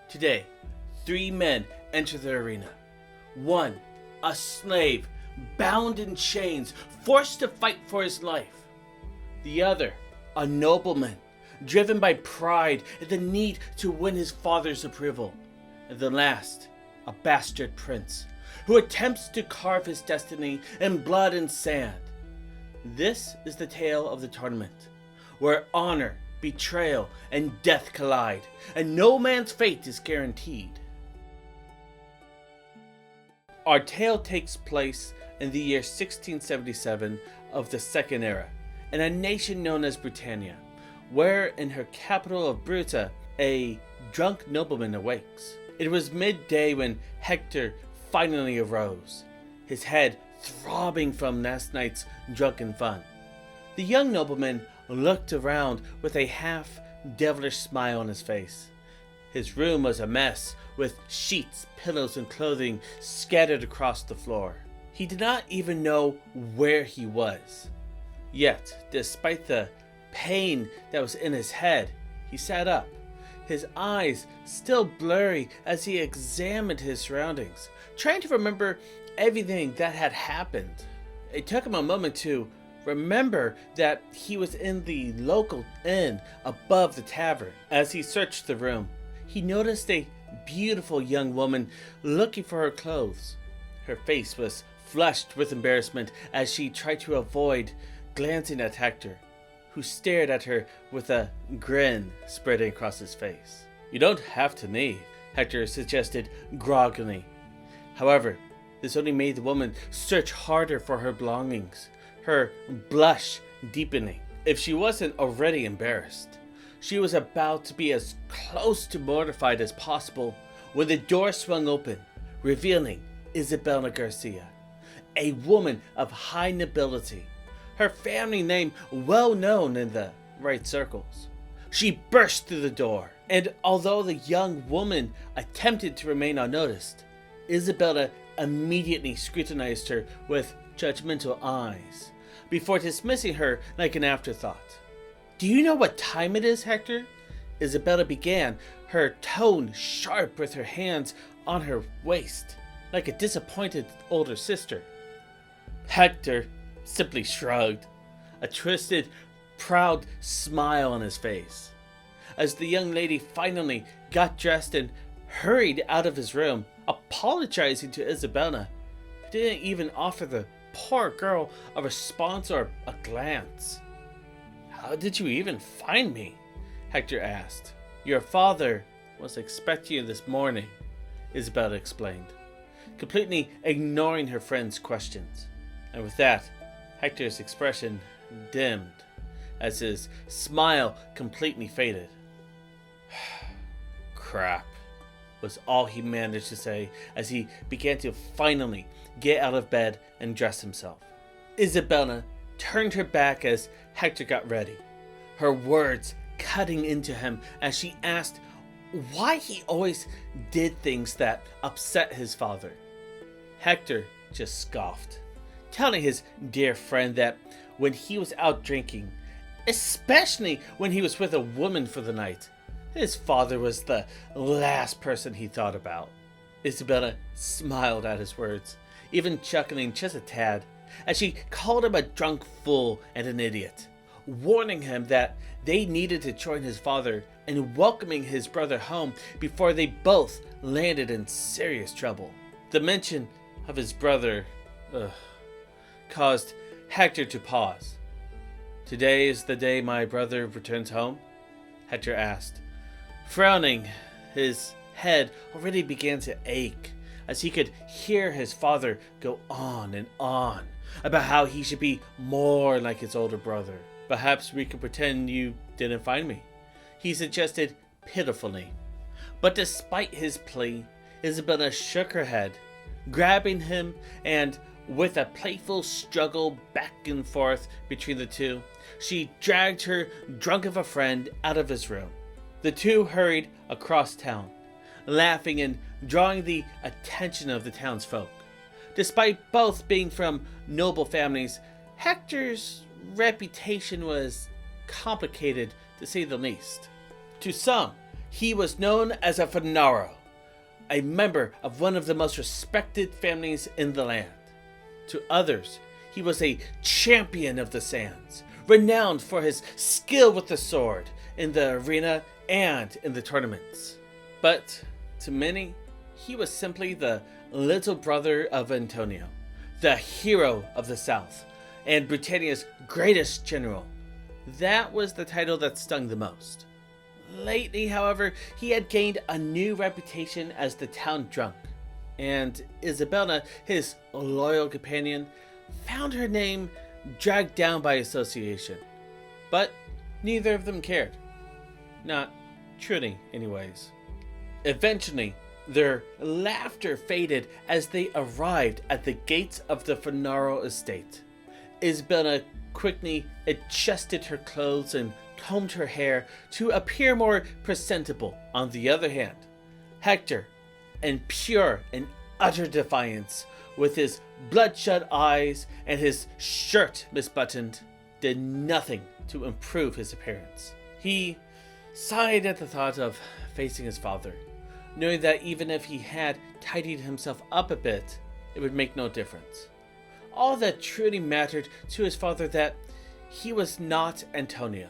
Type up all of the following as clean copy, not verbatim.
Today, 3 men enter the arena. One, a slave, bound in chains, forced to fight for his life. The other, a nobleman, driven by pride and the need to win his father's approval. And the last, a bastard prince, who attempts to carve his destiny in blood and sand. This is the tale of the tournament, where honor, betrayal, and death collide, and no man's fate is guaranteed. Our tale takes place in the year 1677 of the Second Era, in a nation known as Brutania, where in her capital of Bruta, a drunk nobleman awakes. It was midday when Hector finally arose, his head throbbing from last night's drunken fun. The young nobleman looked around with a half-devilish smile on his face. His room was a mess, with sheets, pillows, and clothing scattered across the floor. He did not even know where he was. Yet, despite the pain that was in his head, he sat up, his eyes still blurry as he examined his surroundings, trying to remember everything that had happened. It took him a moment to remember that he was in the local inn above the tavern. As he searched the room, he noticed a beautiful young woman looking for her clothes. Her face was flushed with embarrassment as she tried to avoid glancing at Hector, who stared at her with a grin spreading across his face. "You don't have to leave," Hector suggested groggily. However, this only made the woman search harder for her belongings, her blush deepening. If she wasn't already embarrassed, she was about to be as close to mortified as possible when the door swung open, revealing Isabella Garcia, a woman of high nobility, her family name well known in the right circles. She burst through the door, and although the young woman attempted to remain unnoticed, Isabella immediately scrutinized her with judgmental eyes, before dismissing her like an afterthought. "Do you know what time it is, Hector?" Isabella began, her tone sharp with her hands on her waist, like a disappointed older sister. Hector simply shrugged, a twisted, proud smile on his face. As the young lady finally got dressed and hurried out of his room, apologizing to Isabella, who didn't even offer the poor girl a response or a glance. "How did you even find me?" Hector asked. "Your father was expecting you this morning," Isabella explained, completely ignoring her friend's questions. And with that, Hector's expression dimmed, as his smile completely faded. "Crap," was all he managed to say as he began to finally get out of bed and dress himself. Isabella turned her back as Hector got ready, her words cutting into him as she asked why he always did things that upset his father. Hector just scoffed, telling his dear friend that when he was out drinking, especially when he was with a woman for the night, his father was the last person he thought about. Isabella smiled at his words, even chuckling just a tad, as she called him a drunk fool and an idiot, warning him that they needed to join his father in welcoming his brother home before they both landed in serious trouble. The mention of his brother caused Hector to pause. "Today is the day my brother returns home?" Hector asked. Frowning, his head already began to ache as he could hear his father go on and on about how he should be more like his older brother. "Perhaps we could pretend you didn't find me," he suggested pitifully. But despite his plea, Isabella shook her head, grabbing him, and with a playful struggle back and forth between the two, she dragged her drunk of a friend out of his room. The two hurried across town, laughing and drawing the attention of the townsfolk. Despite both being from noble families, Hector's reputation was complicated to say the least. To some, he was known as a Funaro, a member of one of the most respected families in the land. To others, he was a champion of the sands, renowned for his skill with the sword in the arena and in the tournaments. But to many, he was simply the little brother of Antonio, the hero of the South, and Brutania's greatest general. That was the title that stung the most. Lately, however, he had gained a new reputation as the town drunk, and Isabella, his loyal companion, found her name dragged down by association. But neither of them cared. Not truly, anyways. Eventually, their laughter faded as they arrived at the gates of the Funaro estate. Isabella quickly adjusted her clothes and combed her hair to appear more presentable. On the other hand, Hector, in pure and utter defiance, with his bloodshot eyes and his shirt misbuttoned, did nothing to improve his appearance. He sighed at the thought of facing his father, knowing that even if he had tidied himself up a bit, it would make no difference. All that truly mattered to his father that he was not Antonio.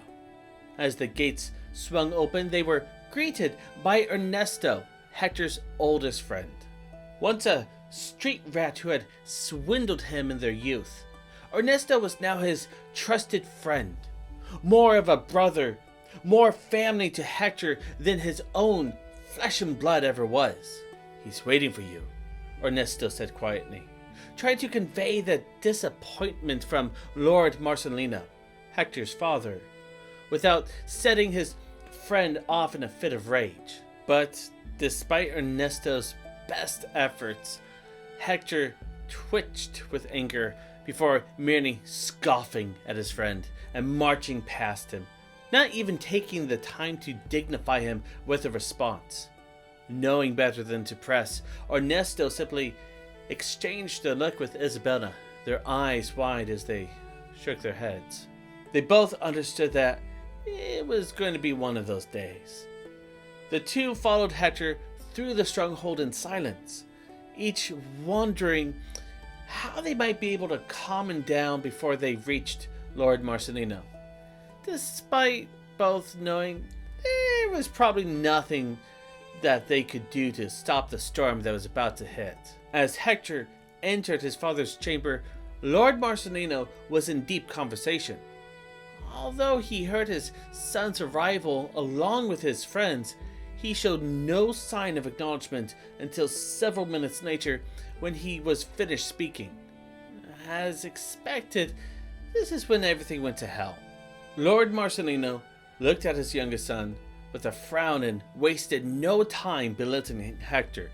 As the gates swung open, they were greeted by Ernesto, Hector's oldest friend. Once a street rat who had swindled him in their youth, Ernesto was now his trusted friend, more of a brother, more family to Hector than his own flesh and blood ever was. "He's waiting for you," Ernesto said quietly, trying to convey the disappointment from Lord Marcelino, Hector's father, without setting his friend off in a fit of rage. But despite Ernesto's best efforts, Hector twitched with anger before merely scoffing at his friend and marching past him, not even taking the time to dignify him with a response. Knowing better than to press, Ernesto simply exchanged a look with Isabella, their eyes wide as they shook their heads. They both understood that it was going to be one of those days. The two followed Hector through the stronghold in silence, each wondering how they might be able to calm him down before they reached Lord Marcelino, despite both knowing there was probably nothing that they could do to stop the storm that was about to hit. As Hector entered his father's chamber, Lord Marcelino was in deep conversation. Although he heard his son's arrival along with his friends, he showed no sign of acknowledgement until several minutes later when he was finished speaking. As expected, this is when everything went to hell. Lord Marcelino looked at his youngest son with a frown and wasted no time belittling Hector.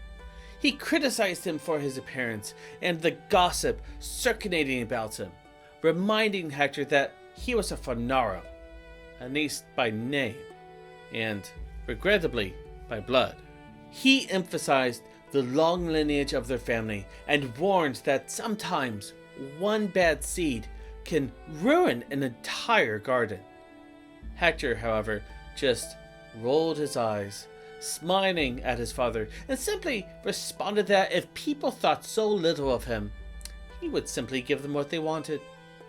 He criticized him for his appearance and the gossip circulating about him, reminding Hector that he was a Funaro, at least by name, and regrettably by blood. He emphasized the long lineage of their family and warned that sometimes one bad seed can ruin an entire garden. Hector, however, just rolled his eyes, smiling at his father, and simply responded that if people thought so little of him, he would simply give them what they wanted.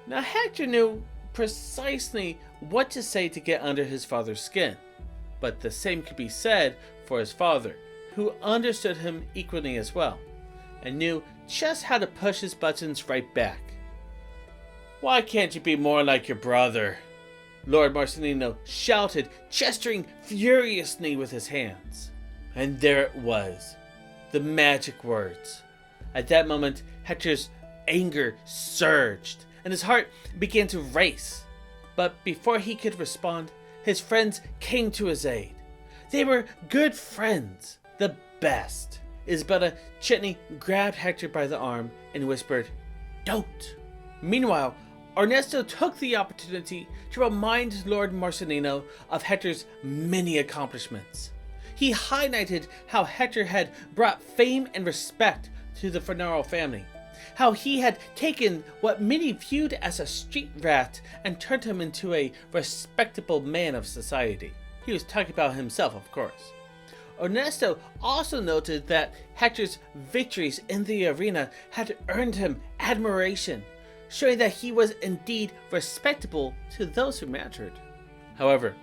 Now Hector knew precisely what to say to get under his father's skin, but the same could be said for his father, who understood him equally as well, and knew just how to push his buttons right back. "Why can't you be more like your brother?" Lord Marcelino shouted, gesturing furiously with his hands. And there it was, the magic words. At that moment, Hector's anger surged, and his heart began to race. But before he could respond, his friends came to his aid. They were good friends, the best. Isabella gently grabbed Hector by the arm and whispered, "Don't." Meanwhile, Ernesto took the opportunity to remind Lord Marcelino of Hector's many accomplishments. He highlighted how Hector had brought fame and respect to the Funaro family, how he had taken what many viewed as a street rat and turned him into a respectable man of society. He was talking about himself, of course. Ernesto also noted that Hector's victories in the arena had earned him admiration, showing that he was indeed respectable to those who mattered. However,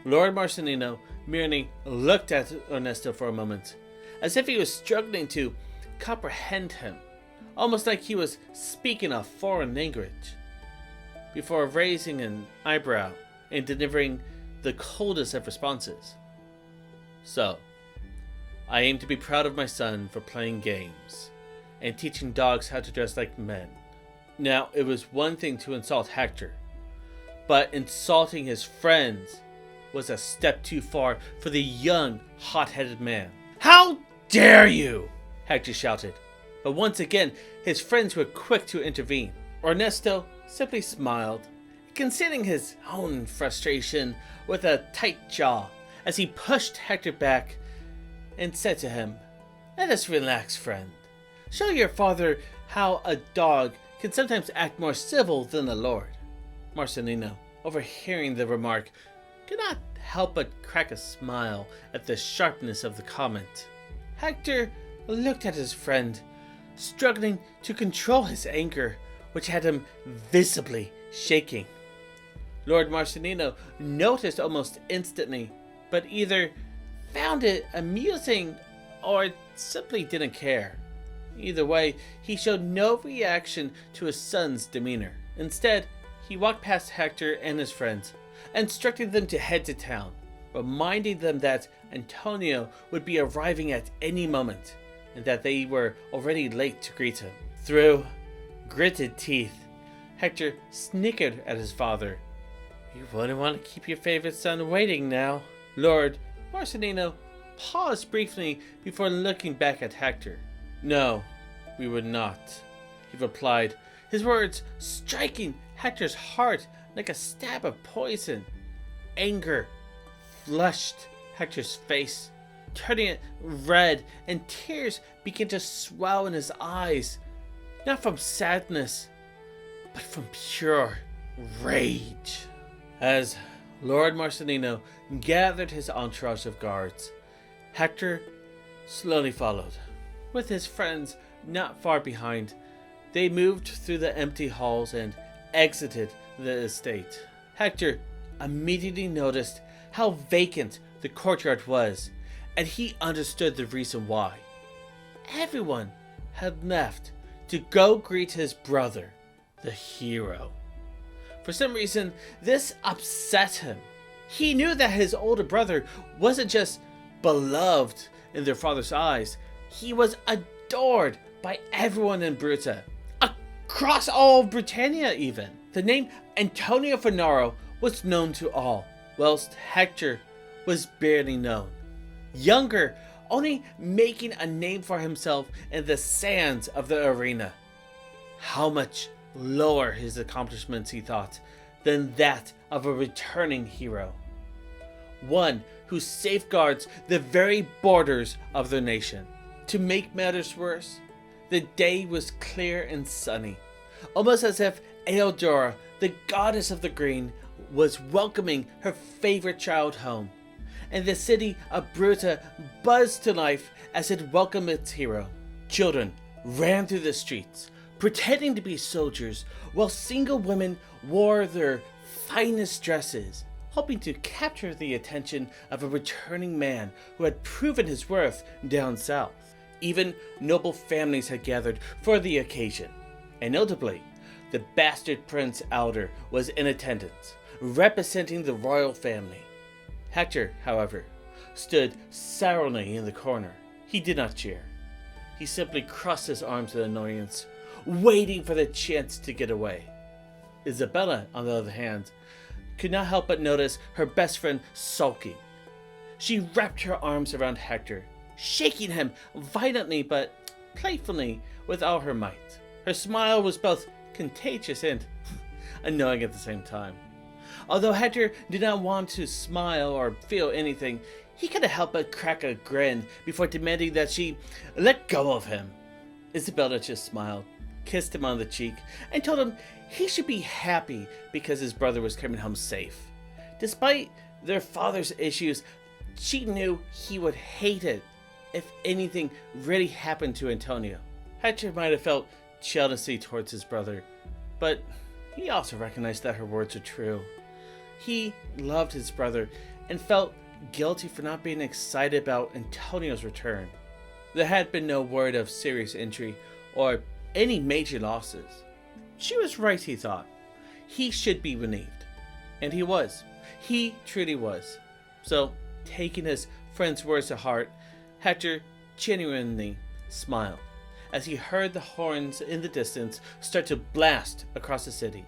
Lord Marcelino merely looked at Ernesto for a moment, as if he was struggling to comprehend him, almost like he was speaking a foreign language, before raising an eyebrow and delivering the coldest of responses. So, I aim to be proud of my son for playing games and teaching dogs how to dress like men. Now, it was one thing to insult Hector, but insulting his friends was a step too far for the young, hot-headed man. "How dare you!" Hector shouted, but once again his friends were quick to intervene. Ernesto simply smiled, concealing his own frustration with a tight jaw as he pushed Hector back and said to him, "Let us relax, friend. Show your father how a dog can sometimes act more civil than a lord." Marcelino, overhearing the remark, could not help but crack a smile at the sharpness of the comment. Hector looked at his friend, struggling to control his anger, which had him visibly shaking. Lord Marcelino noticed almost instantly, but either found it amusing or simply didn't care. Either way, he showed no reaction to his son's demeanor. Instead, he walked past Hector and his friends, instructing them to head to town, reminding them that Antonio would be arriving at any moment, and that they were already late to greet him. Through gritted teeth, Hector snickered at his father. "You wouldn't want to keep your favorite son waiting now." Lord Marcelino paused briefly before looking back at Hector. "No, we would not," he replied, his words striking Hector's heart like a stab of poison. Anger flushed Hector's face, turning it red, and tears began to swell in his eyes, not from sadness, but from pure rage. As Lord Marcelino gathered his entourage of guards, Hector slowly followed, with his friends not far behind. They moved through the empty halls and exited the estate. Hector immediately noticed how vacant the courtyard was, and he understood the reason why. Everyone had left to go greet his brother, the hero. For some reason, this upset him. He knew that his older brother wasn't just beloved in their father's eyes, he was adored by everyone in Bruta, across all of Brutania even. The name Antonio Funaro was known to all, whilst Hector was barely known. Younger, only making a name for himself in the sands of the arena. How much lower his accomplishments, he thought, than that of a returning hero. One who safeguards the very borders of their nation. To make matters worse, the day was clear and sunny, almost as if Alder, the goddess of the green, was welcoming her favorite child home, and the city of Bruta buzzed to life as it welcomed its hero. Children ran through the streets, pretending to be soldiers, while single women wore their finest dresses, hoping to capture the attention of a returning man who had proven his worth down south. Even noble families had gathered for the occasion, and notably, the bastard Prince Alder was in attendance, representing the royal family. Hector, however, stood sourly in the corner. He did not cheer. He simply crossed his arms in annoyance, waiting for the chance to get away. Isabella, on the other hand, could not help but notice her best friend sulking. She wrapped her arms around Hector, shaking him violently but playfully with all her might. Her smile was both contagious and annoying at the same time. Although Hector did not want to smile or feel anything, he couldn't help but crack a grin before demanding that she let go of him. Isabella just smiled, kissed him on the cheek, and told him he should be happy because his brother was coming home safe, despite their father's issues, she knew he would hate it if anything really happened to Antonio. Hector might have felt jealousy towards his brother, but he also recognized that her words were true. He loved his brother and felt guilty for not being excited about Antonio's return. There had been no word of serious injury or any major losses. She was right, he thought. He should be relieved. And he was. He truly was. So, taking his friend's words to heart, Hector genuinely smiled as he heard the horns in the distance start to blast across the city.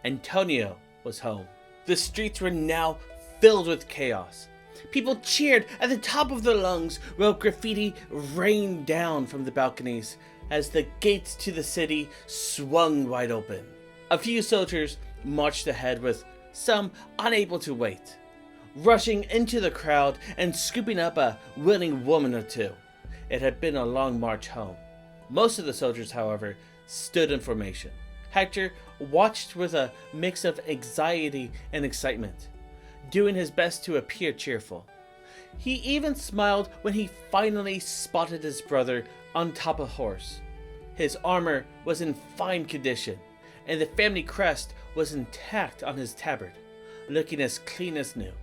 Antonio was home. The streets were now filled with chaos. People cheered at the top of their lungs while graffiti rained down from the balconies as the gates to the city swung wide open. A few soldiers marched ahead, with some unable to wait, rushing into the crowd and scooping up a willing woman or two. It had been a long march home. Most of the soldiers, however, stood in formation. Hector watched with a mix of anxiety and excitement, doing his best to appear cheerful. He even smiled when he finally spotted his brother on top of a horse. His armor was in fine condition, and the family crest was intact on his tabard, looking as clean as new.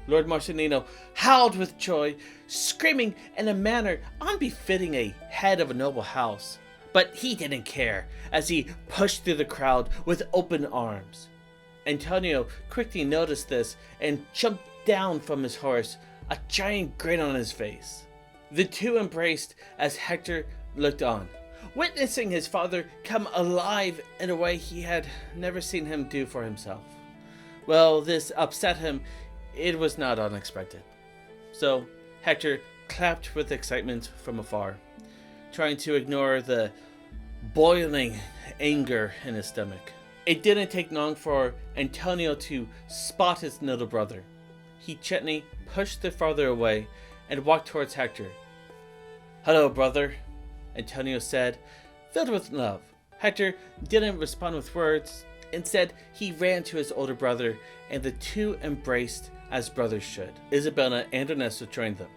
Lord Marcelino howled with joy, screaming in a manner unbefitting a head of a noble house. But he didn't care, as he pushed through the crowd with open arms. Antonio quickly noticed this and jumped down from his horse, a giant grin on his face. The two embraced as Hector looked on, witnessing his father come alive in a way he had never seen him do for himself. Well, this upset him. It was not unexpected. So Hector clapped with excitement from afar, trying to ignore the boiling anger in his stomach. It didn't take long for Antonio to spot his little brother. He gently pushed the father away and walked towards Hector. "Hello, brother," Antonio said, filled with love. Hector didn't respond with words. Instead, he ran to his older brother, and the two embraced as brothers should. Isabella and Ernesto joined them,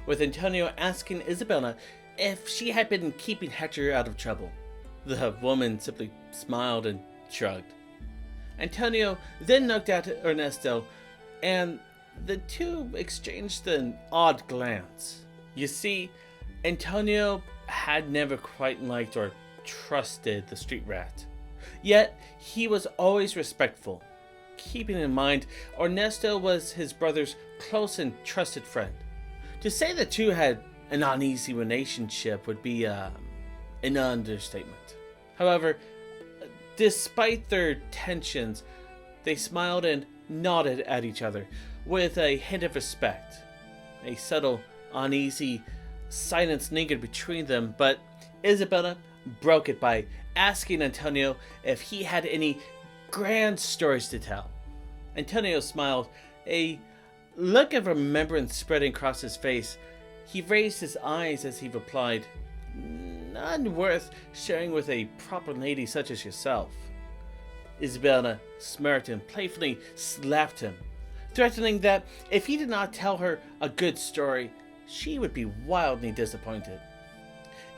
with Antonio asking Isabella if she had been keeping Hector out of trouble. The woman simply smiled and shrugged. Antonio then looked at Ernesto, and the two exchanged an odd glance. You see, Antonio had never quite liked or trusted the street rat. Yet, he was always respectful, keeping in mind Ernesto was his brother's close and trusted friend. To say the two had an uneasy relationship would be an understatement. However, despite their tensions, they smiled and nodded at each other with a hint of respect. A subtle, uneasy silence lingered between them, but Isabella broke it by asking Antonio if he had any grand stories to tell. Antonio smiled, a look of remembrance spreading across his face. He raised his eyes as he replied, "None worth sharing with a proper lady such as yourself." Isabella smirked and playfully slapped him, threatening that if he did not tell her a good story, she would be wildly disappointed.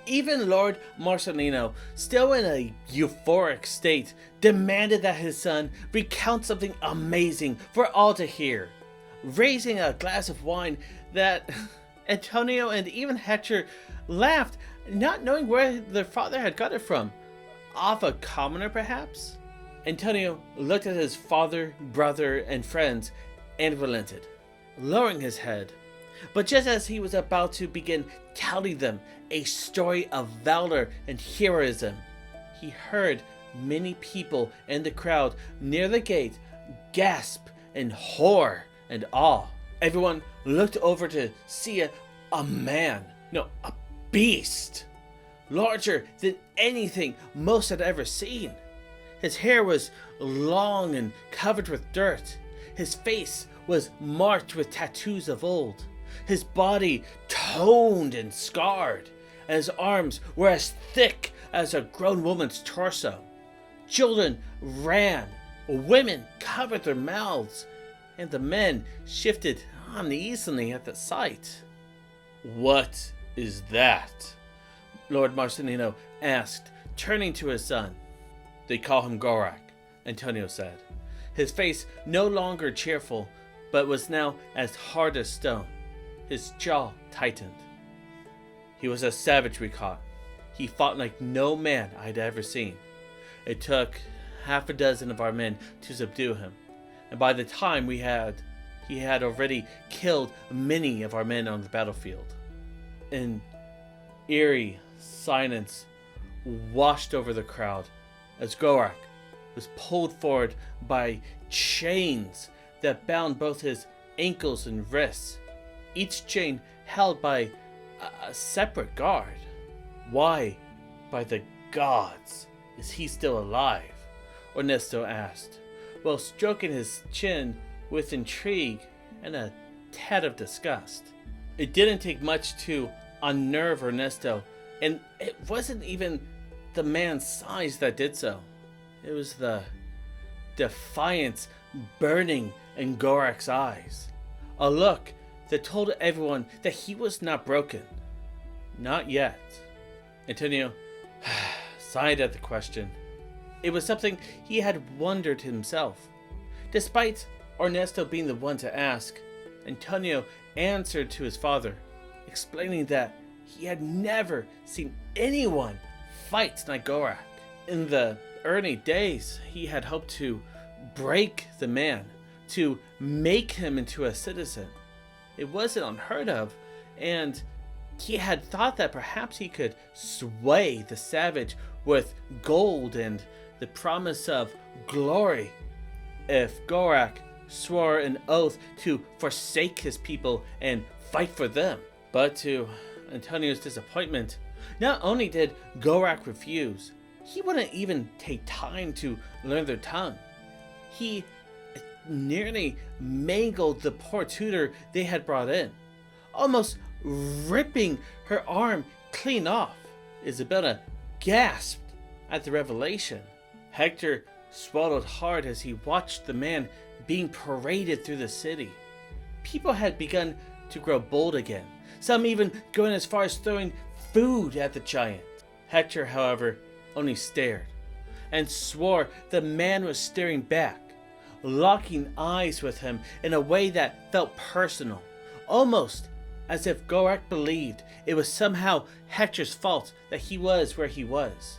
Even Lord Marcelino, still in a euphoric state, demanded that his son recount something amazing for all to hear, raising a glass of wine that Antonio and even Hector laughed, not knowing where their father had got it from. Off a commoner, perhaps? Antonio looked at his father, brother, and friends and relented, lowering his head. But just as he was about to begin telling them a story of valor and heroism, he heard many people in the crowd near the gate gasp in horror and awe. Everyone looked over to see a beast, larger than anything most had ever seen. His hair was long and covered with dirt. His face was marked with tattoos of old. His body toned and scarred, and his arms were as thick as a grown woman's torso. Children ran, women covered their mouths, and the men shifted uneasily at the sight. "What is that?" Lord Marcelino asked, turning to his son. "They call him Gorack," Antonio said. His face no longer cheerful, but was now as hard as stone. His jaw tightened. "He was a savage we caught. He fought like no man I'd ever seen. It took half a dozen of our men to subdue him, and by the time he had already killed many of our men on the battlefield." An eerie silence washed over the crowd as Gorack was pulled forward by chains that bound both his ankles and wrists, each chain held by a separate guard. "Why, by the gods, is he still alive?" Ernesto asked, while stroking his chin with intrigue and a tad of disgust. It didn't take much to unnerve Ernesto, and it wasn't even the man's size that did so. It was the defiance burning in Gorack's eyes, a look that told everyone that he was not broken. Not yet. Antonio sighed at the question. It was something he had wondered himself. Despite Ernesto being the one to ask, Antonio answered to his father, explaining that he had never seen anyone fight like Gorack. In the early days, he had hoped to break the man, to make him into a citizen. It wasn't unheard of, and he had thought that perhaps he could sway the savage with gold and the promise of glory if Gorack swore an oath to forsake his people and fight for them. But to Antonio's disappointment, not only did Gorack refuse, he wouldn't even take time to learn their tongue. He nearly mangled the poor tutor they had brought in, almost ripping her arm clean off. Isabella gasped at the revelation. Hector swallowed hard as he watched the man being paraded through the city. People had begun to grow bold again, some even going as far as throwing food at the giant. Hector, however, only stared and swore the man was staring back, locking eyes with him in a way that felt personal, almost as if Gorack believed it was somehow Hector's fault that he was where he was,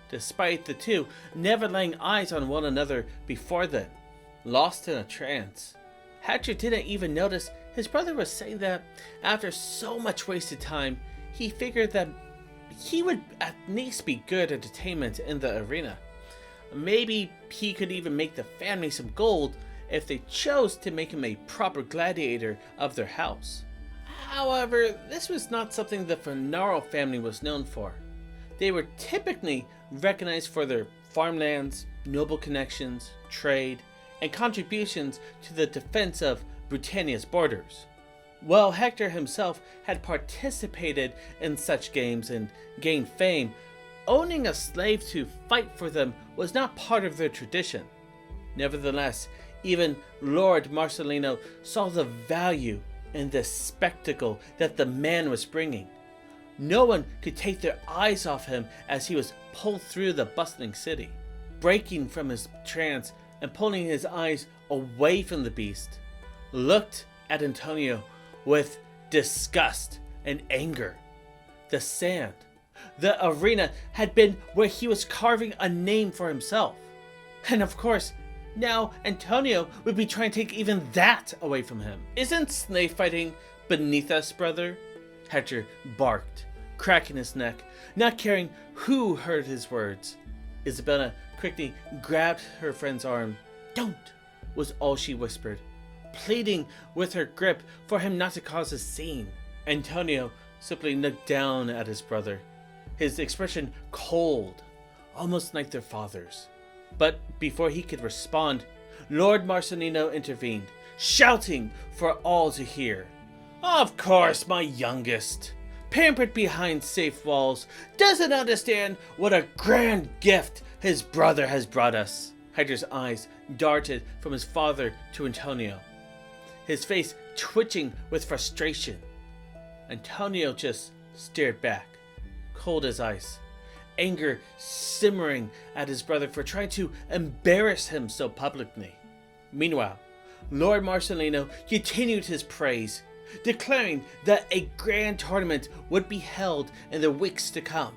despite the two never laying eyes on one another before then. Lost in a trance, Hector didn't even notice his brother was saying that after so much wasted time, he figured that he would at least be good entertainment in the arena. Maybe he could even make the family some gold if they chose to make him a proper gladiator of their house. However, this was not something the Funaro family was known for. They were typically recognized for their farmlands, noble connections, trade, and contributions to the defense of Brutania's borders. While Hector himself had participated in such games and gained fame, owning a slave to fight for them was not part of their tradition. Nevertheless, even Lord Marcelino saw the value in the spectacle that the man was bringing. No one could take their eyes off him as he was pulled through the bustling city. Breaking from his trance and pulling his eyes away from the beast, looked at Antonio with disgust and anger. The sand, the arena, had been where he was carving a name for himself. And of course, now Antonio would be trying to take even that away from him. "Isn't slave fighting beneath us, brother?" Hector barked, cracking his neck, not caring who heard his words. Isabella quickly grabbed her friend's arm. "Don't," was all she whispered, pleading with her grip for him not to cause a scene. Antonio simply looked down at his brother, his expression cold, almost like their father's. But before he could respond, Lord Marcelino intervened, shouting for all to hear. "Of course, my youngest, pampered behind safe walls, doesn't understand what a grand gift his brother has brought us." Hector's eyes darted from his father to Antonio. his face twitching with frustration. Antonio just stared back, cold as ice, anger simmering at his brother for trying to embarrass him so publicly. Meanwhile, Lord Marcelino continued his praise, declaring that a grand tournament would be held in the weeks to come,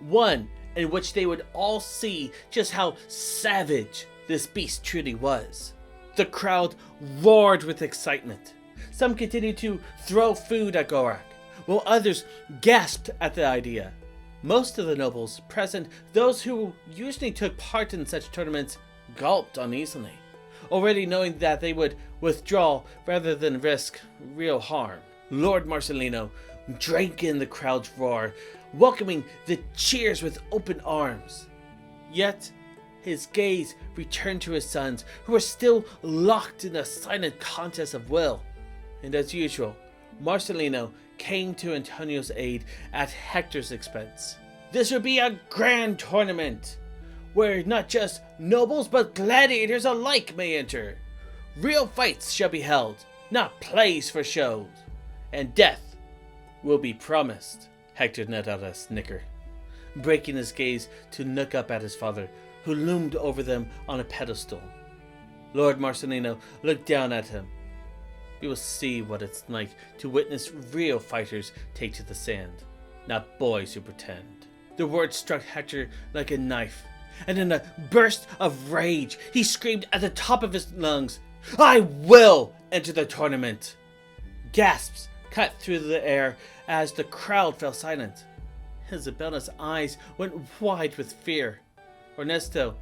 one in which they would all see just how savage this beast truly was. The crowd roared with excitement. Some continued to throw food at Gorack, while others gasped at the idea. Most of the nobles present, those who usually took part in such tournaments, gulped uneasily, already knowing that they would withdraw rather than risk real harm. Lord Marcelino drank in the crowd's roar, welcoming the cheers with open arms. Yet, his gaze returned to his sons, who were still locked in a silent contest of will. And as usual, Marcelino came to Antonio's aid at Hector's expense. This would be a grand tournament, where not just nobles but gladiators alike may enter. Real fights shall be held, not plays for shows, and death will be promised. Hector let out a snicker, breaking his gaze to look up at his father, who loomed over them on a pedestal. Lord Marcelino looked down at him. We will see what it's like to witness real fighters take to the sand, not boys who pretend. The words struck Hector like a knife, and in a burst of rage, he screamed at the top of his lungs, "I will enter the tournament!" Gasps cut through the air as the crowd fell silent. Isabella's eyes went wide with fear. Ernesto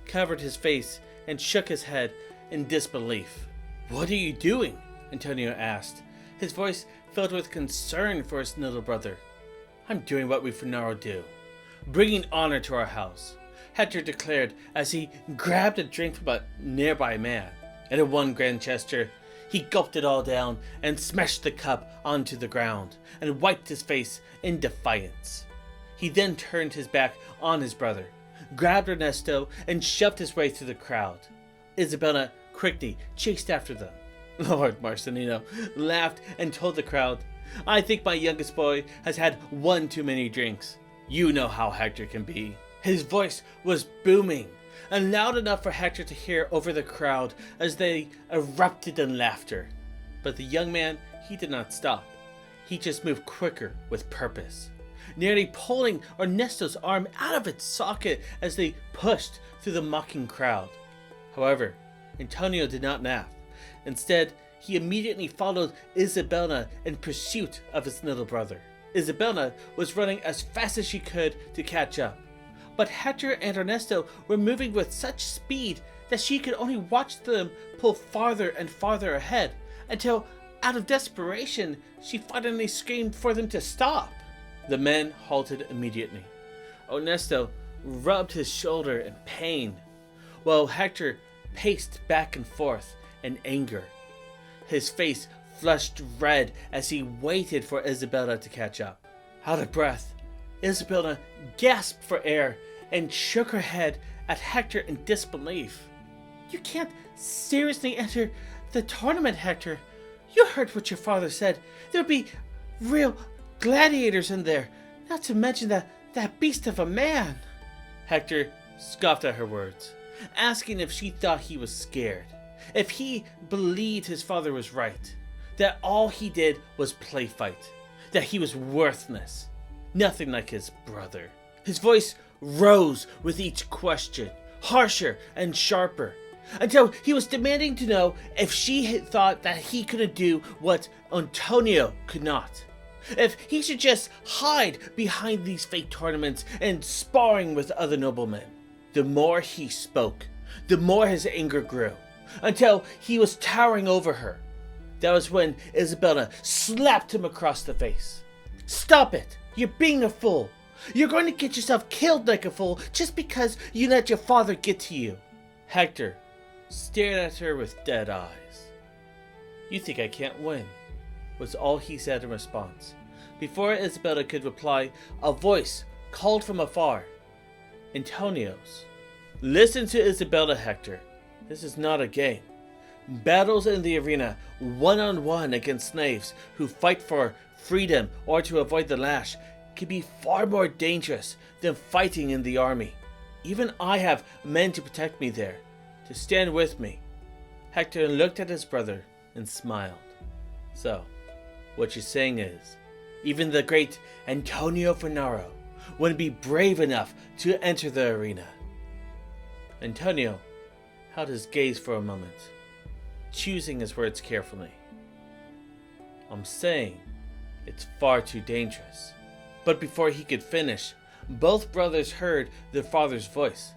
covered his face and shook his head in disbelief. "What are you doing?" Antonio asked, his voice filled with concern for his little brother. "I'm doing what we Funaro do, bringing honor to our house," Hector declared as he grabbed a drink from a nearby man. And in one grand gesture, he gulped it all down and smashed the cup onto the ground and wiped his face in defiance. He then turned his back on his brother, grabbed Ernesto, and shoved his way through the crowd. Isabella quickly chased after them. Lord Marcelino laughed and told the crowd, "I think my youngest boy has had one too many drinks. You know how Hector can be." His voice was booming, and loud enough for Hector to hear over the crowd as they erupted in laughter. But the young man, he did not stop. He just moved quicker with purpose, nearly pulling Ernesto's arm out of its socket as they pushed through the mocking crowd. However, Antonio did not laugh. Instead, he immediately followed Isabella in pursuit of his little brother. Isabella was running as fast as she could to catch up, but Hector and Ernesto were moving with such speed that she could only watch them pull farther and farther ahead, until, out of desperation, she finally screamed for them to stop. The men halted immediately. Ernesto rubbed his shoulder in pain, while Hector paced back and forth in anger. His face flushed red as he waited for Isabella to catch up. Out of breath, Isabella gasped for air and shook her head at Hector in disbelief. "You can't seriously enter the tournament, Hector. You heard what your father said. There would be real gladiators in there, not to mention that beast of a man." Hector scoffed at her words, asking if she thought he was scared, if he believed his father was right, that all he did was play fight, that he was worthless, nothing like his brother. His voice rose with each question, harsher and sharper, until he was demanding to know if she had thought that he could do what Antonio could not, if he should just hide behind these fake tournaments and sparring with other noblemen. The more he spoke, the more his anger grew, until he was towering over her. That was when Isabella slapped him across the face. "Stop it! You're being a fool! You're going to get yourself killed like a fool just because you let your father get to you." Hector stared at her with dead eyes. "You think I can't win?" was all he said in response. Before Isabella could reply, a voice called from afar. Antonio's. "Listen to Isabella, Hector. This is not a game. Battles in the arena, one-on-one against slaves who fight for freedom or to avoid the lash, can be far more dangerous than fighting in the army. Even I have men to protect me there, to stand with me. Hector looked at his brother and smiled. So, what you're saying is, even the great Antonio Funaro wouldn't be brave enough to enter the arena. Antonio held his gaze for a moment, choosing his words carefully. I'm saying it's far too dangerous. But before he could finish, both brothers heard their father's voice.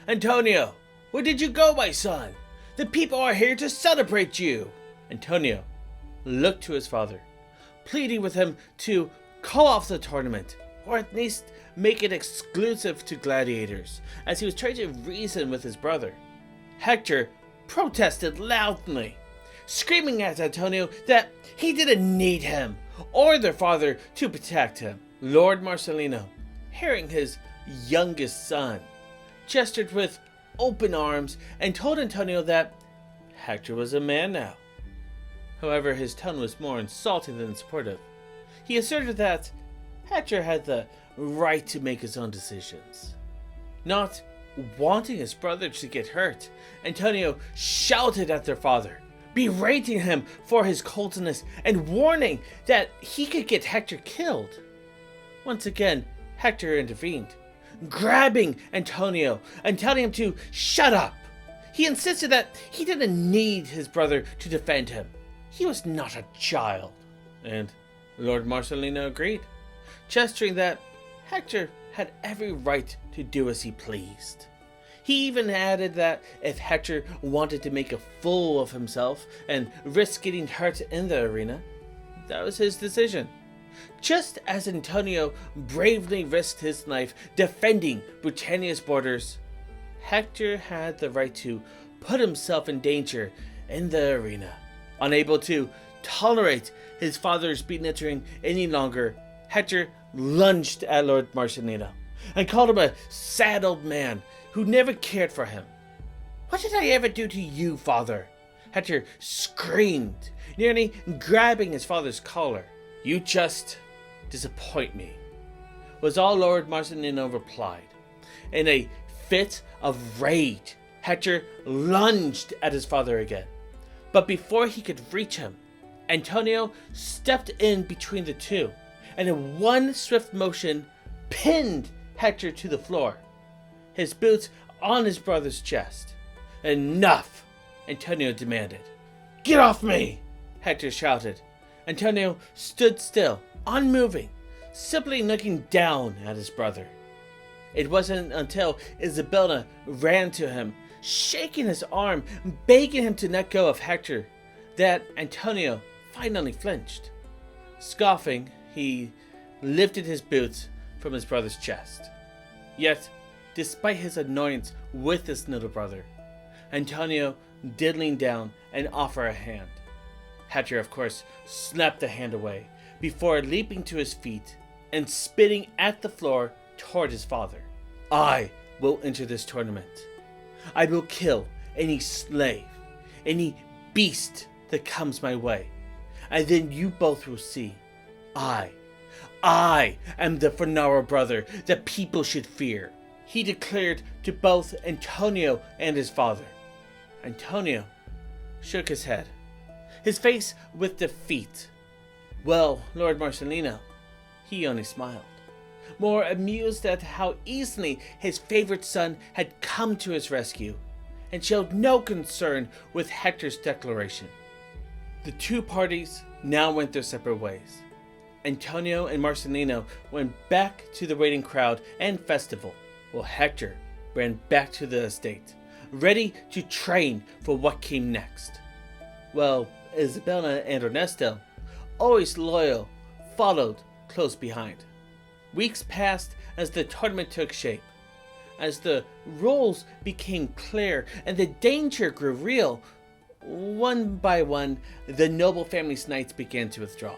Antonio, where did you go, my son? The people are here to celebrate you. Antonio looked to his father, pleading with him to call off the tournament, or at least make it exclusive to gladiators, as he was trying to reason with his brother. Hector protested loudly, screaming at Antonio that he didn't need him or their father to protect him. Lord Marcelino, hearing his youngest son, gestured with open arms and told Antonio that Hector was a man now. However, his tone was more insulting than supportive. He asserted that Hector had the right to make his own decisions. Not wanting his brother to get hurt, Antonio shouted at their father, berating him for his coldness and warning that he could get Hector killed. Once again, Hector intervened, grabbing Antonio and telling him to shut up. He insisted that he didn't need his brother to defend him. He was not a child. And Lord Marcelino agreed, gesturing that Hector had every right to do as he pleased. He even added that if Hector wanted to make a fool of himself and risk getting hurt in the arena, that was his decision. Just as Antonio bravely risked his life defending Brutania's borders, Hector had the right to put himself in danger in the arena. Unable to tolerate his father's belittling any longer, Hector lunged at Lord Marcelino and called him a sad old man who never cared for him. What did I ever do to you, father? Hector screamed, nearly grabbing his father's collar. You just disappoint me, was all Lord Marcelino replied. In a fit of rage, Hector lunged at his father again. But before he could reach him, Antonio stepped in between the two, and in one swift motion, pinned Hector to the floor, his boots on his brother's chest. Enough, Antonio demanded. Get off me, Hector shouted. Antonio stood still, unmoving, simply looking down at his brother. It wasn't until Isabella ran to him, shaking his arm, begging him to let go of Hector, that Antonio finally flinched. Scoffing, he lifted his boots from his brother's chest. Yet, despite his annoyance with his little brother, Antonio did lean down and offer a hand. Hector, of course, snapped the hand away before leaping to his feet and spitting at the floor toward his father. I will enter this tournament. I will kill any slave, any beast that comes my way, and then you both will see. I am the Funaro brother that people should fear, he declared to both Antonio and his father. Antonio shook his head, his face with defeat. Well, Lord Marcelino, he only smiled, more amused at how easily his favorite son had come to his rescue, and showed no concern with Hector's declaration. The two parties now went their separate ways. Antonio and Marcelino went back to the waiting crowd and festival, while Hector ran back to the estate, ready to train for what came next. Well, Isabella and Ernesto, always loyal, followed close behind. Weeks passed as the tournament took shape. As the rules became clear and the danger grew real, one by one, the noble family's knights began to withdraw.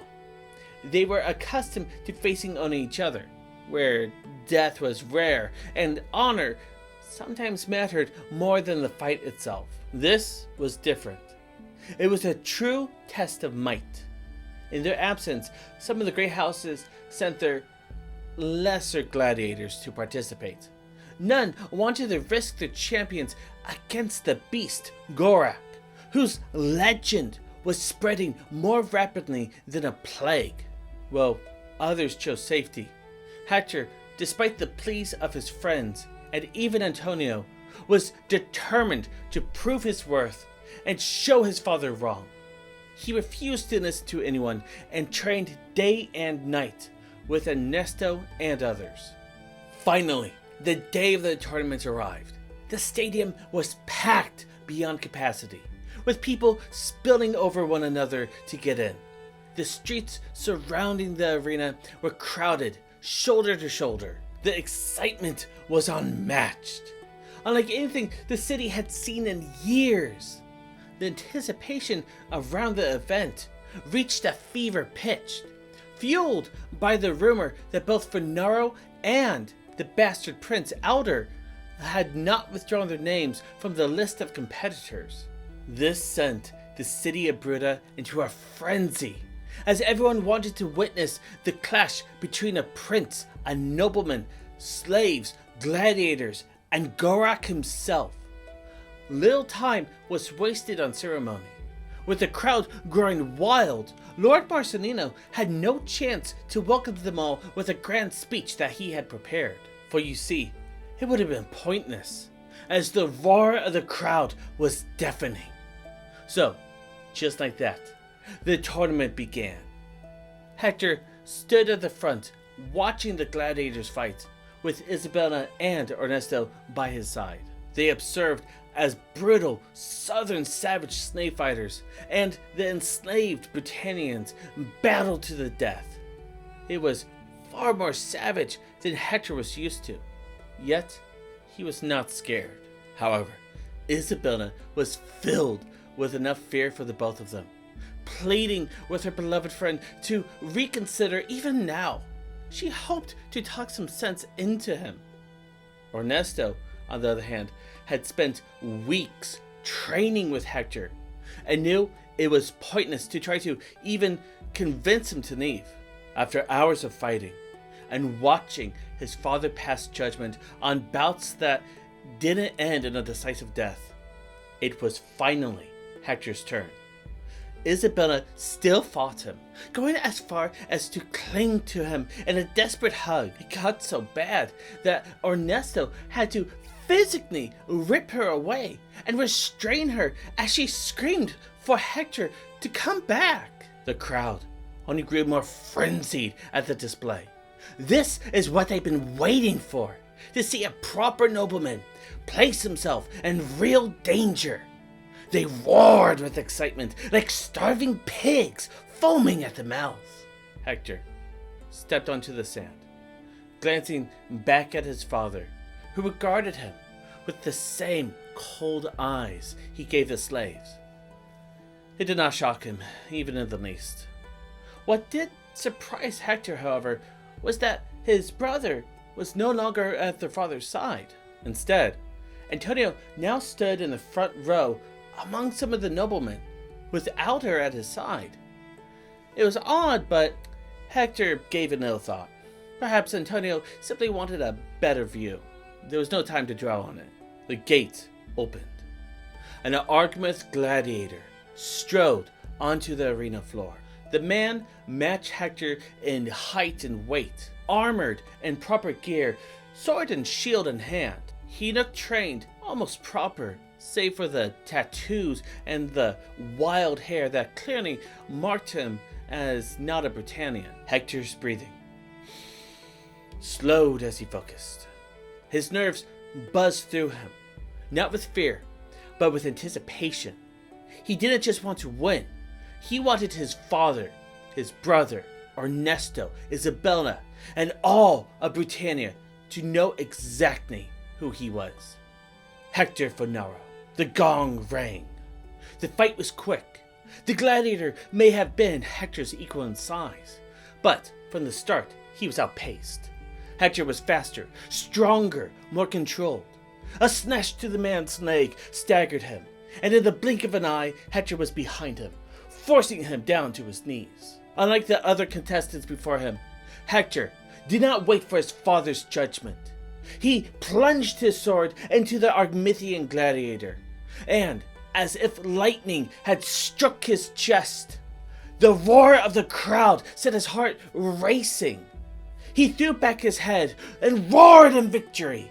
They were accustomed to facing only each other, where death was rare and honor sometimes mattered more than the fight itself. This was different. It was a true test of might. In their absence, some of the great houses sent their lesser gladiators to participate. None wanted to risk their champions against the beast, Gorack, whose legend was spreading more rapidly than a plague. Well, others chose safety. Hector, despite the pleas of his friends and even Antonio, was determined to prove his worth and show his father wrong. He refused to listen to anyone and trained day and night with Ernesto and others. Finally, the day of the tournament arrived. The stadium was packed beyond capacity, with people spilling over one another to get in. The streets surrounding the arena were crowded, shoulder to shoulder. The excitement was unmatched, unlike anything the city had seen in years. The anticipation around the event reached a fever pitch, fueled by the rumor that both Funaro and the bastard prince Alder had not withdrawn their names from the list of competitors. This sent the city of Bruta into a frenzy, as everyone wanted to witness the clash between a prince, a nobleman, slaves, gladiators, and Gorack himself. Little time was wasted on ceremony. With the crowd growing wild, Lord Marcelino had no chance to welcome them all with a grand speech that he had prepared. For you see, it would have been pointless, as the roar of the crowd was deafening. So, just like that, the tournament began. Hector stood at the front, watching the gladiators fight, with Isabella and Ernesto by his side. They observed as brutal southern savage slave fighters and the enslaved Brutanians battled to the death. It was far more savage than Hector was used to, yet he was not scared. However, Isabella was filled with enough fear for the both of them, pleading with her beloved friend to reconsider even now. She hoped to talk some sense into him. Ernesto, on the other hand, had spent weeks training with Hector and knew it was pointless to try to even convince him to leave. After hours of fighting and watching his father pass judgment on bouts that didn't end in a decisive death, it was finally Hector's turn. Isabella still fought him, going as far as to cling to him in a desperate hug. It got so bad that Ernesto had to physically rip her away and restrain her as she screamed for Hector to come back. The crowd only grew more frenzied at the display. This is what they've been waiting for, to see a proper nobleman place himself in real danger. They roared with excitement, like starving pigs foaming at the mouth. Hector stepped onto the sand, glancing back at his father, who regarded him with the same cold eyes he gave the slaves. It did not shock him, even in the least. What did surprise Hector, however, was that his brother was no longer at their father's side. Instead, Antonio now stood in the front row among some of the noblemen, with Alder at his side. It was odd, but Hector gave it no thought. Perhaps Antonio simply wanted a better view. There was no time to dwell on it. The gate opened, and an Artemis gladiator strode onto the arena floor. The man matched Hector in height and weight, armored in proper gear, sword and shield in hand. He looked trained, almost proper, save for the tattoos and the wild hair that clearly marked him as not a Brutanian. Hector's breathing slowed as he focused. His nerves buzzed through him, not with fear, but with anticipation. He didn't just want to win. He wanted his father, his brother, Ernesto, Isabella, and all of Brutania to know exactly who he was. Hector Funaro. The gong rang. The fight was quick. The gladiator may have been Hector's equal in size, but from the start he was outpaced. Hector was faster, stronger, more controlled. A slash to the man's leg staggered him, and in the blink of an eye, Hector was behind him, forcing him down to his knees. Unlike the other contestants before him, Hector did not wait for his father's judgment. He plunged his sword into the Argmithian gladiator, and, as if lightning had struck his chest, the roar of the crowd set his heart racing. He threw back his head and roared in victory.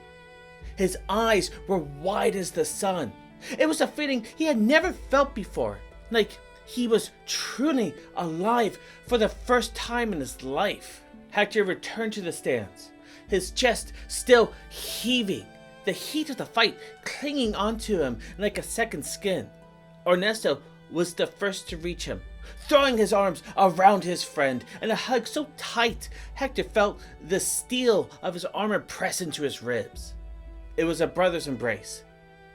His eyes were wide as the sun. It was a feeling he had never felt before, like he was truly alive for the first time in his life. Hector returned to the stands, his chest still heaving, the heat of the fight clinging onto him like a second skin. Ernesto was the first to reach him, throwing his arms around his friend in a hug so tight Hector felt the steel of his armor press into his ribs. It was a brother's embrace.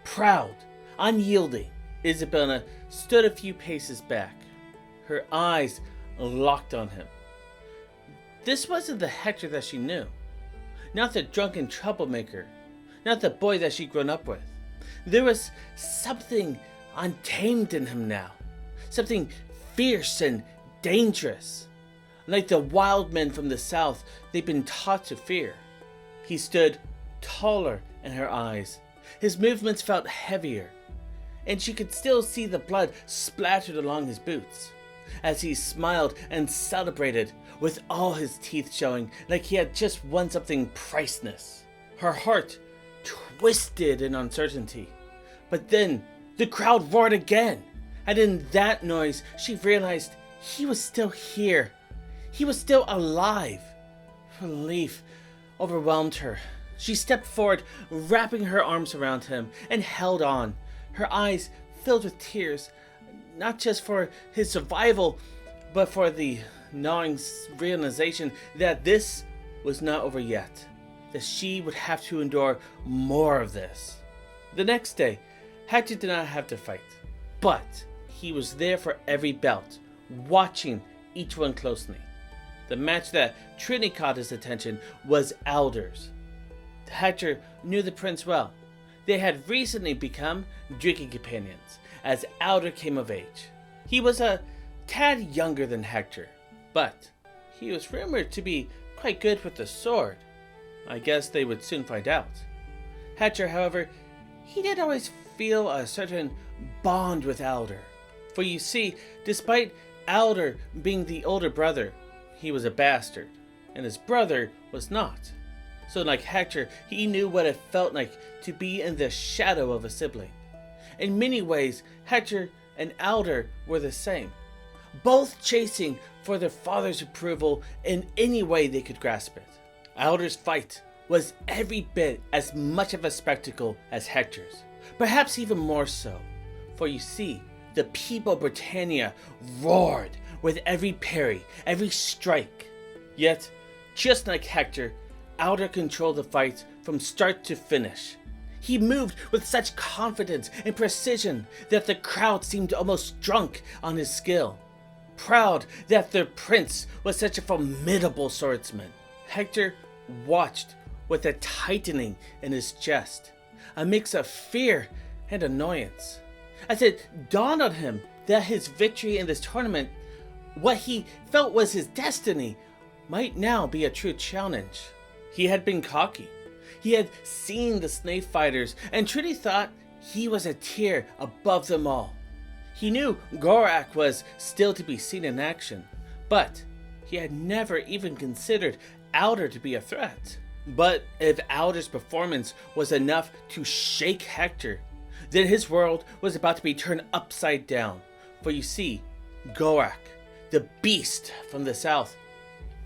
Proud, unyielding, Isabella stood a few paces back, her eyes locked on him. This wasn't the Hector that she knew, not the drunken troublemaker, not the boy that she'd grown up with. There was something untamed in him now, something fierce and dangerous, like the wild men from the south they'd been taught to fear. He stood taller in her eyes. His movements felt heavier, and she could still see the blood splattered along his boots, as he smiled and celebrated with all his teeth showing like he had just won something priceless. Her heart twisted in uncertainty, but then the crowd roared again, and in that noise she realized he was still here. He was still alive. Relief overwhelmed her. She stepped forward, wrapping her arms around him, and held on, her eyes filled with tears, not just for his survival, but for the gnawing realization that this was not over yet, that she would have to endure more of this. The next day, Hector did not have to fight, but he was there for every belt, watching each one closely. The match that truly caught his attention was Alder's. Hector knew the prince well. They had recently become drinking companions as Alder came of age. He was a tad younger than Hector, but he was rumored to be quite good with the sword. I guess they would soon find out. Hector, however, he did always feel a certain bond with Alder. For you see, despite Alder being the older brother, he was a bastard, and his brother was not. So like Hector, he knew what it felt like to be in the shadow of a sibling. In many ways, Hector and Alder were the same, both chasing for their father's approval in any way they could grasp it. Alder's fight was every bit as much of a spectacle as Hector's, perhaps even more so. For you see, the people of Brutania roared with every parry, every strike. Yet, just like Hector, Alder controlled the fight from start to finish. He moved with such confidence and precision that the crowd seemed almost drunk on his skill. Proud that their prince was such a formidable swordsman, Hector watched with a tightening in his chest, a mix of fear and annoyance, as it dawned on him that his victory in this tournament, what he felt was his destiny, might now be a true challenge. He had been cocky. He had seen the slave fighters and truly thought he was a tier above them all. He knew Gorack was still to be seen in action, but he had never even considered Alder to be a threat. But if Alder's performance was enough to shake Hector, then his world was about to be turned upside down. For you see, Gorack, the beast from the south,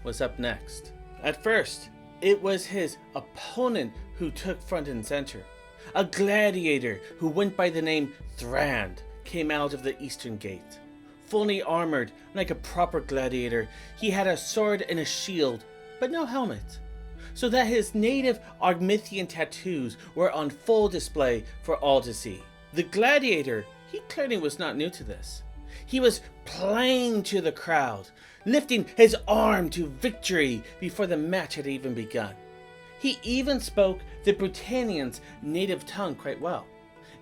was up next. At first, it was his opponent who took front and center. A gladiator who went by the name Thrand came out of the eastern gate. Fully armored like a proper gladiator, he had a sword and a shield, but no helmet, so that his native Argmithian tattoos were on full display for all to see. The gladiator, he clearly was not new to this. He was playing to the crowd, lifting his arm to victory before the match had even begun. He even spoke the Brutanians' native tongue quite well,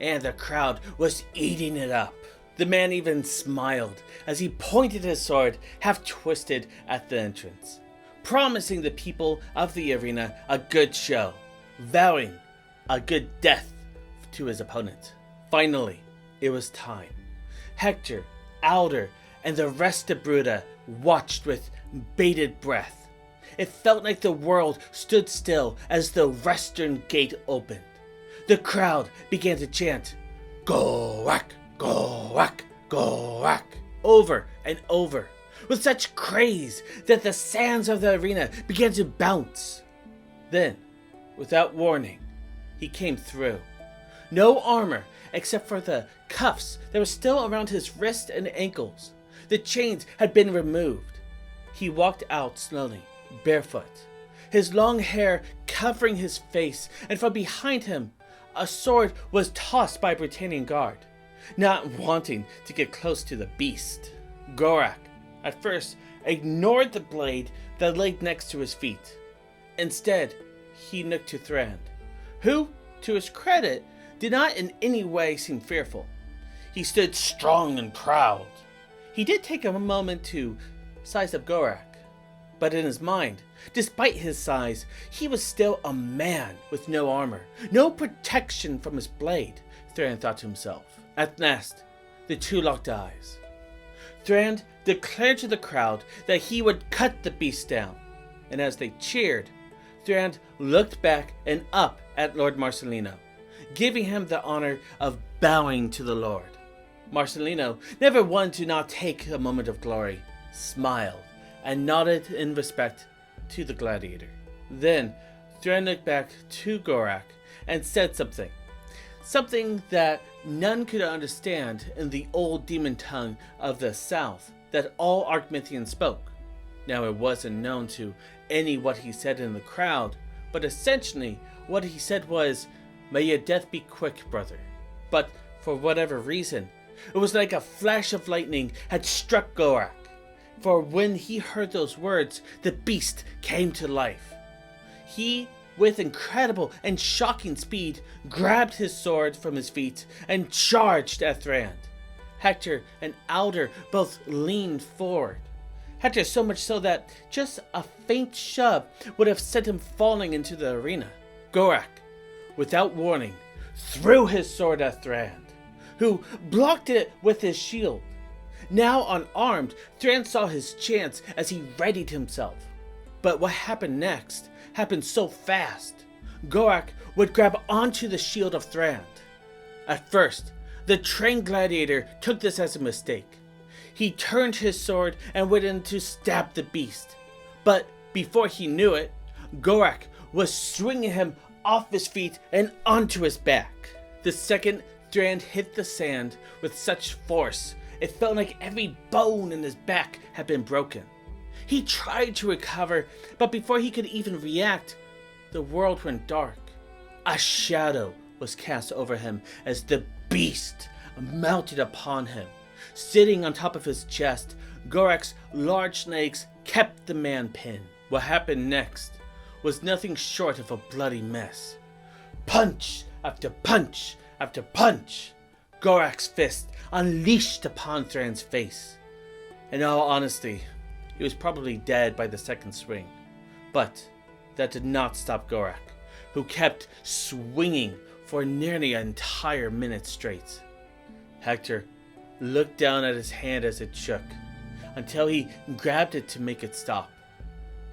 and the crowd was eating it up. The man even smiled as he pointed his sword, half twisted, at the entrance, promising the people of the arena a good show, vowing a good death to his opponent. Finally, it was time. Hector, Alder, and the rest of Bruta watched with bated breath. It felt like the world stood still as the western gate opened. The crowd began to chant, "Gorack! Gorack! Gorack!" over and over, with such craze that the sands of the arena began to bounce. Then, without warning, he came through. No armor except for the cuffs that were still around his wrists and ankles. The chains had been removed. He walked out slowly, barefoot, his long hair covering his face, and from behind him, a sword was tossed by a Brutanian guard, not wanting to get close to the beast. Gorack, at first, ignored the blade that lay next to his feet. Instead, he looked to Thran, who, to his credit, did not in any way seem fearful. He stood strong and proud. He did take a moment to size up Gorack, but in his mind, despite his size, he was still a man with no armor, no protection from his blade, Thran thought to himself. At last, the two locked eyes. Thran declared to the crowd that he would cut the beast down, and as they cheered, Thran looked back and up at Lord Marcelino, giving him the honor of bowing to the Lord. Marcelino, never one to not take a moment of glory, smiled and nodded in respect to the gladiator. Then Thran looked back to Gorack and said something that none could understand in the old demon tongue of the south that all Archmithians spoke. Now it wasn't known to any what he said in the crowd, but essentially what he said was, "May your death be quick, brother." But for whatever reason, it was like a flash of lightning had struck Gorack, for when he heard those words, the beast came to life. He, with incredible and shocking speed, grabbed his sword from his feet and charged at Thran. Hector and Alder both leaned forward. Hector so much so that just a faint shove would have sent him falling into the arena. Gorack, without warning, threw his sword at Thran, who blocked it with his shield. Now unarmed, Thran saw his chance as he readied himself. But what happened next happened so fast. Gorack would grab onto the shield of Thran. At first, the trained gladiator took this as a mistake. He turned his sword and went in to stab the beast. But before he knew it, Gorack was swinging him off his feet and onto his back. The second Thran hit the sand with such force, it felt like every bone in his back had been broken. He tried to recover, but before he could even react, the world went dark. A shadow was cast over him as the beast mounted upon him. Sitting on top of his chest, Gorack's large legs kept the man pinned. What happened next was nothing short of a bloody mess. Punch after punch after punch, Gorack's fist unleashed upon Thran's face. In all honesty, he was probably dead by the second swing. But that did not stop Gorack, who kept swinging for nearly an entire minute straight. Hector looked down at his hand as it shook, until he grabbed it to make it stop.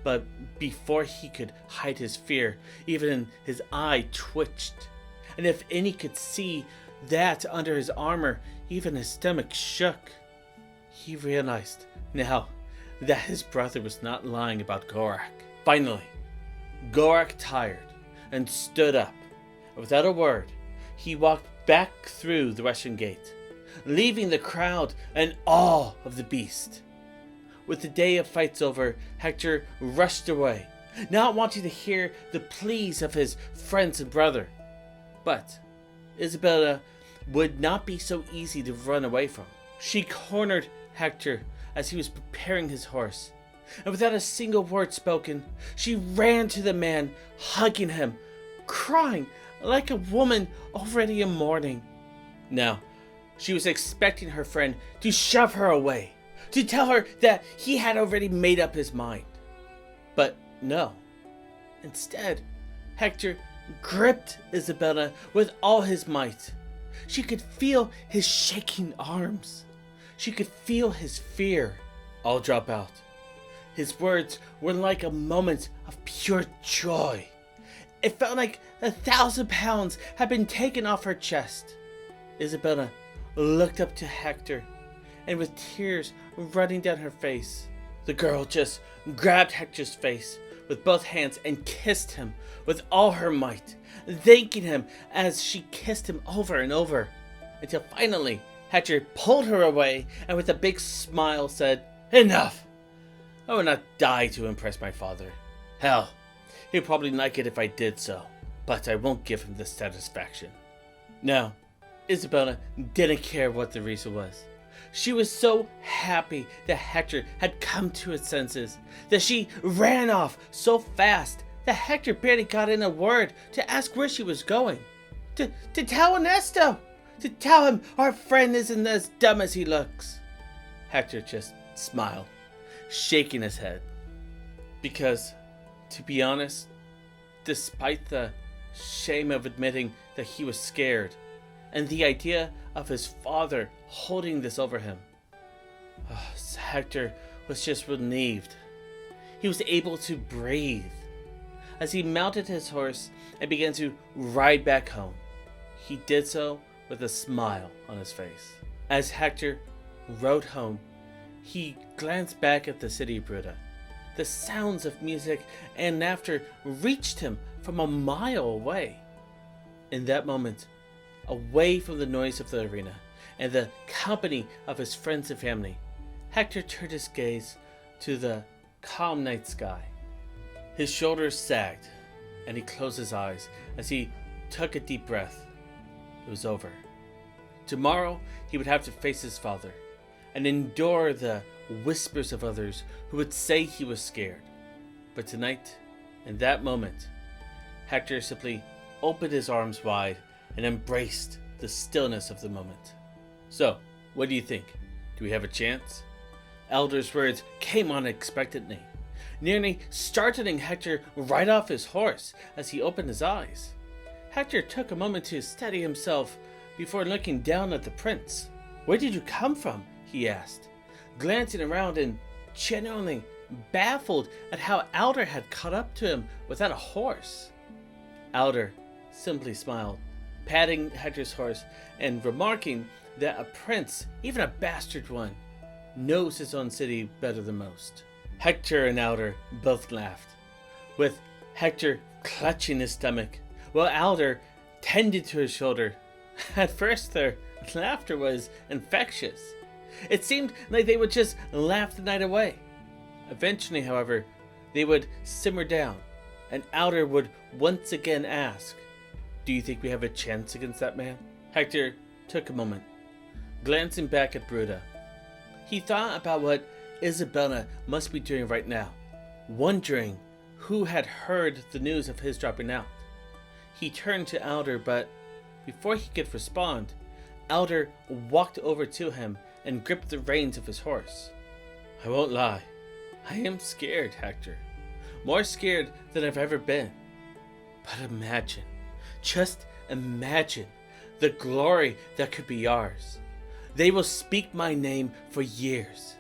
But before he could hide his fear, even his eye twitched. And if any could see that under his armor, even his stomach shook. He realized now that his brother was not lying about Gorack. Finally, Gorack tired and stood up. Without a word, he walked back through the western gate, leaving the crowd in awe of the beast. With the day of fights over, Hector rushed away, not wanting to hear the pleas of his friends and brother. But Isabella would not be so easy to run away from. She cornered Hector as he was preparing his horse, and without a single word spoken, she ran to the man, hugging him, crying like a woman already in mourning. Now, she was expecting her friend to shove her away, to tell her that he had already made up his mind. But no. Instead, Hector gripped Isabella with all his might. She could feel his shaking arms. She could feel his fear all drop out. His words were like a moment of pure joy. It felt like 1,000 pounds had been taken off her chest. Isabella looked up to Hector, and with tears running down her face, the girl just grabbed Hector's face with both hands and kissed him with all her might, thanking him as she kissed him over and over, until finally Hector pulled her away and with a big smile said, "Enough! I will not die to impress my father. Hell, he'd probably like it if I did so, but I won't give him the satisfaction." Now, Isabella didn't care what the reason was. She was so happy that Hector had come to his senses that she ran off so fast that Hector barely got in a word to ask where she was going. To tell Ernesto! To tell him our friend isn't as dumb as he looks. Hector just smiled, shaking his head. Because, to be honest, despite the shame of admitting that he was scared, and the idea of his father holding this over him, Hector was just relieved. He was able to breathe. As he mounted his horse and began to ride back home, he did so with a smile on his face. As Hector rode home, he glanced back at the city of Bruta. The sounds of music and laughter reached him from a mile away. In that moment, away from the noise of the arena and the company of his friends and family, Hector turned his gaze to the calm night sky. His shoulders sagged, and he closed his eyes as he took a deep breath. It was over. Tomorrow, he would have to face his father and endure the whispers of others who would say he was scared. But tonight, in that moment, Hector simply opened his arms wide and embraced the stillness of the moment. So, what do you think? Do we have a chance? Alder's words came unexpectedly, nearly startling Hector right off his horse as he opened his eyes. Hector took a moment to steady himself before looking down at the prince. "Where did you come from?" he asked, glancing around and genuinely baffled at how Alder had caught up to him without a horse. Alder simply smiled, patting Hector's horse and remarking that a prince, even a bastard one, knows his own city better than most. Hector and Alder both laughed, with Hector clutching his stomach, while Alder tended to his shoulder. At first, their laughter was infectious. It seemed like they would just laugh the night away. Eventually, however, they would simmer down, and Alder would once again ask, "Do you think we have a chance against that man?" Hector took a moment, glancing back at Bruta. He thought about what Isabella must be doing right now, wondering who had heard the news of his dropping out. He turned to Alder, but before he could respond, Alder walked over to him and gripped the reins of his horse. "I won't lie. I am scared, Hector. More scared than I've ever been. But imagine, just imagine, the glory that could be ours. They will speak my name for years,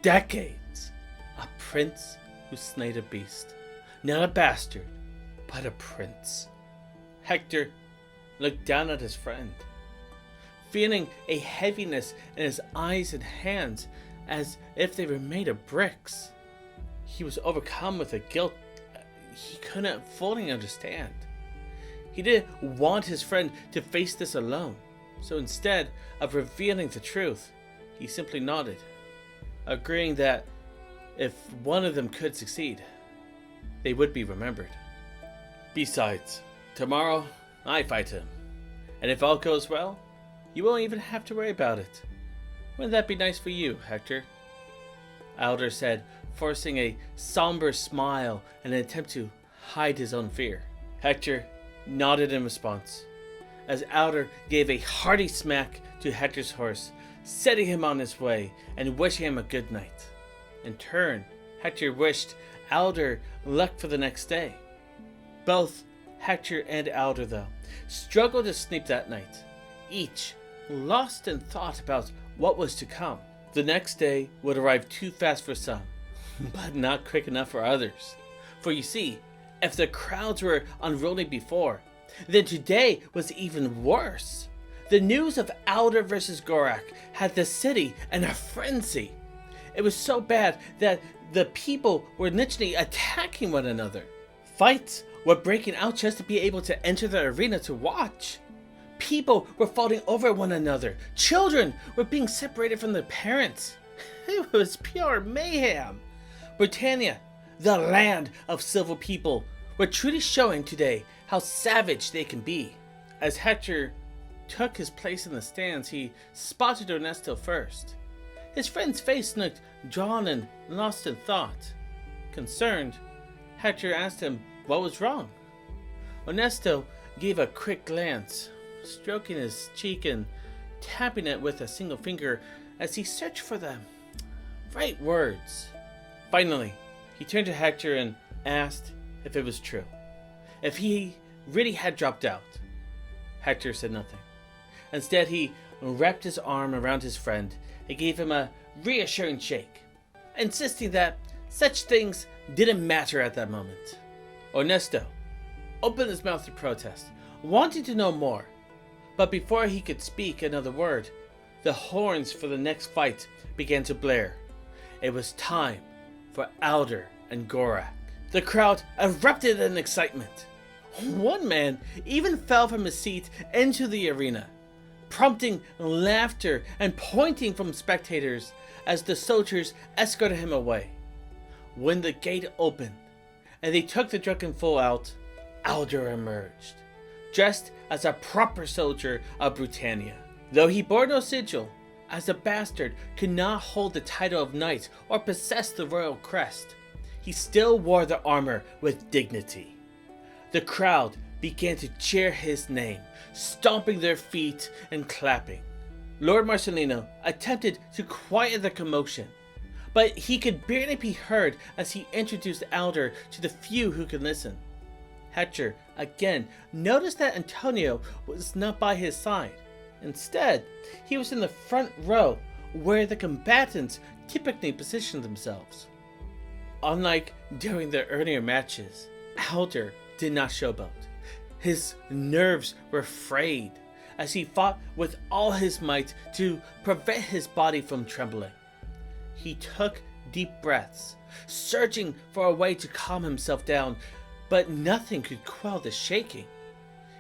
decades. A prince who slayed a beast. Not a bastard, but a prince." Hector looked down at his friend, feeling a heaviness in his eyes and hands as if they were made of bricks. He was overcome with a guilt he couldn't fully understand. He didn't want his friend to face this alone, so instead of revealing the truth, he simply nodded, agreeing that if one of them could succeed, they would be remembered. Besides, tomorrow I fight him, and if all goes well, you won't even have to worry about it. Wouldn't that be nice for you, Hector? Alder said, forcing a somber smile in an attempt to hide his own fear. Hector nodded in response, as Alder gave a hearty smack to Hector's horse, setting him on his way and wishing him a good night. In turn, Hector wished Alder luck for the next day. Both Hector and Alder, though, struggled to sleep that night, each lost in thought about what was to come. The next day would arrive too fast for some, but not quick enough for others. For you see, if the crowds were unruly before, then today was even worse. The news of Alder versus Gorack had the city in a frenzy. It was so bad that the people were literally attacking one another. Fights were breaking out just to be able to enter the arena to watch. People were falling over one another. Children were being separated from their parents. It was pure mayhem. Brutania, the land of civil people, were truly showing today how savage they can be. As Hector took his place in the stands, he spotted Ernesto first. His friend's face looked drawn and lost in thought. Concerned, Hector asked him what was wrong. Ernesto gave a quick glance, stroking his cheek and tapping it with a single finger as he searched for the right words. Finally, he turned to Hector and asked if it was true, if he really had dropped out. Hector said nothing. Instead, he wrapped his arm around his friend and gave him a reassuring shake, insisting that such things didn't matter at that moment. Ernesto opened his mouth to protest, wanting to know more, but before he could speak another word, the horns for the next fight began to blare. It was time for Alder and Gorack. The crowd erupted in excitement. One man even fell from his seat into the arena, prompting laughter and pointing from spectators as the soldiers escorted him away. When the gate opened and they took the drunken fool out, Alder emerged, dressed as a proper soldier of Brutania. Though he bore no sigil, as a bastard could not hold the title of knight or possess the royal crest, he still wore the armor with dignity. The crowd began to cheer his name, stomping their feet and clapping. Lord Marcelino attempted to quiet the commotion, but he could barely be heard as he introduced Alder to the few who could listen. Hector again noticed that Antonio was not by his side. Instead, he was in the front row where the combatants typically positioned themselves. Unlike during their earlier matches, Alder did not showboat. His nerves were frayed as he fought with all his might to prevent his body from trembling. He took deep breaths, searching for a way to calm himself down, but nothing could quell the shaking.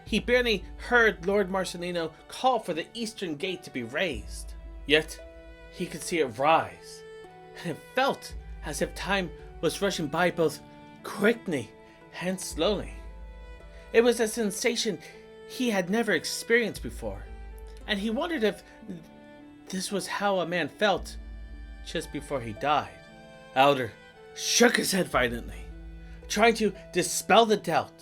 He barely heard Lord Marcelino call for the eastern gate to be raised. Yet, he could see it rise, and it felt as if time was rushing by both quickly and slowly. It was a sensation he had never experienced before, and he wondered if this was how a man felt just before he died. Alder shook his head violently, trying to dispel the doubt.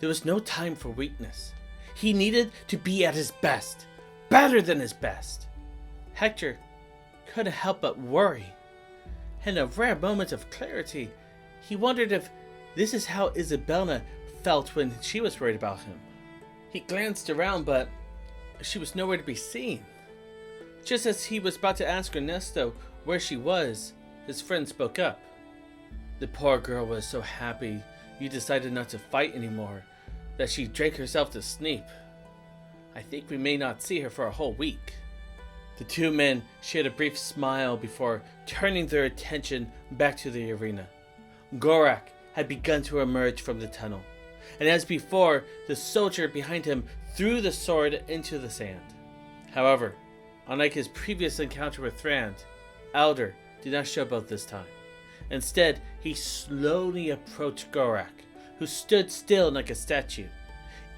There was no time for weakness. He needed to be at his best, better than his best. Hector couldn't help but worry. In a rare moment of clarity, he wondered if this is how Isabella felt when she was worried about him. He glanced around, but she was nowhere to be seen. Just as he was about to ask Ernesto where she was, his friend spoke up. The poor girl was so happy you decided not to fight anymore that she drank herself to sleep. I think we may not see her for a whole week. The two men shared a brief smile before turning their attention back to the arena. Gorack had begun to emerge from the tunnel, and as before, the soldier behind him threw the sword into the sand. However, unlike his previous encounter with Thrand, Alder did not showboat this time. Instead, he slowly approached Gorack, who stood still like a statue.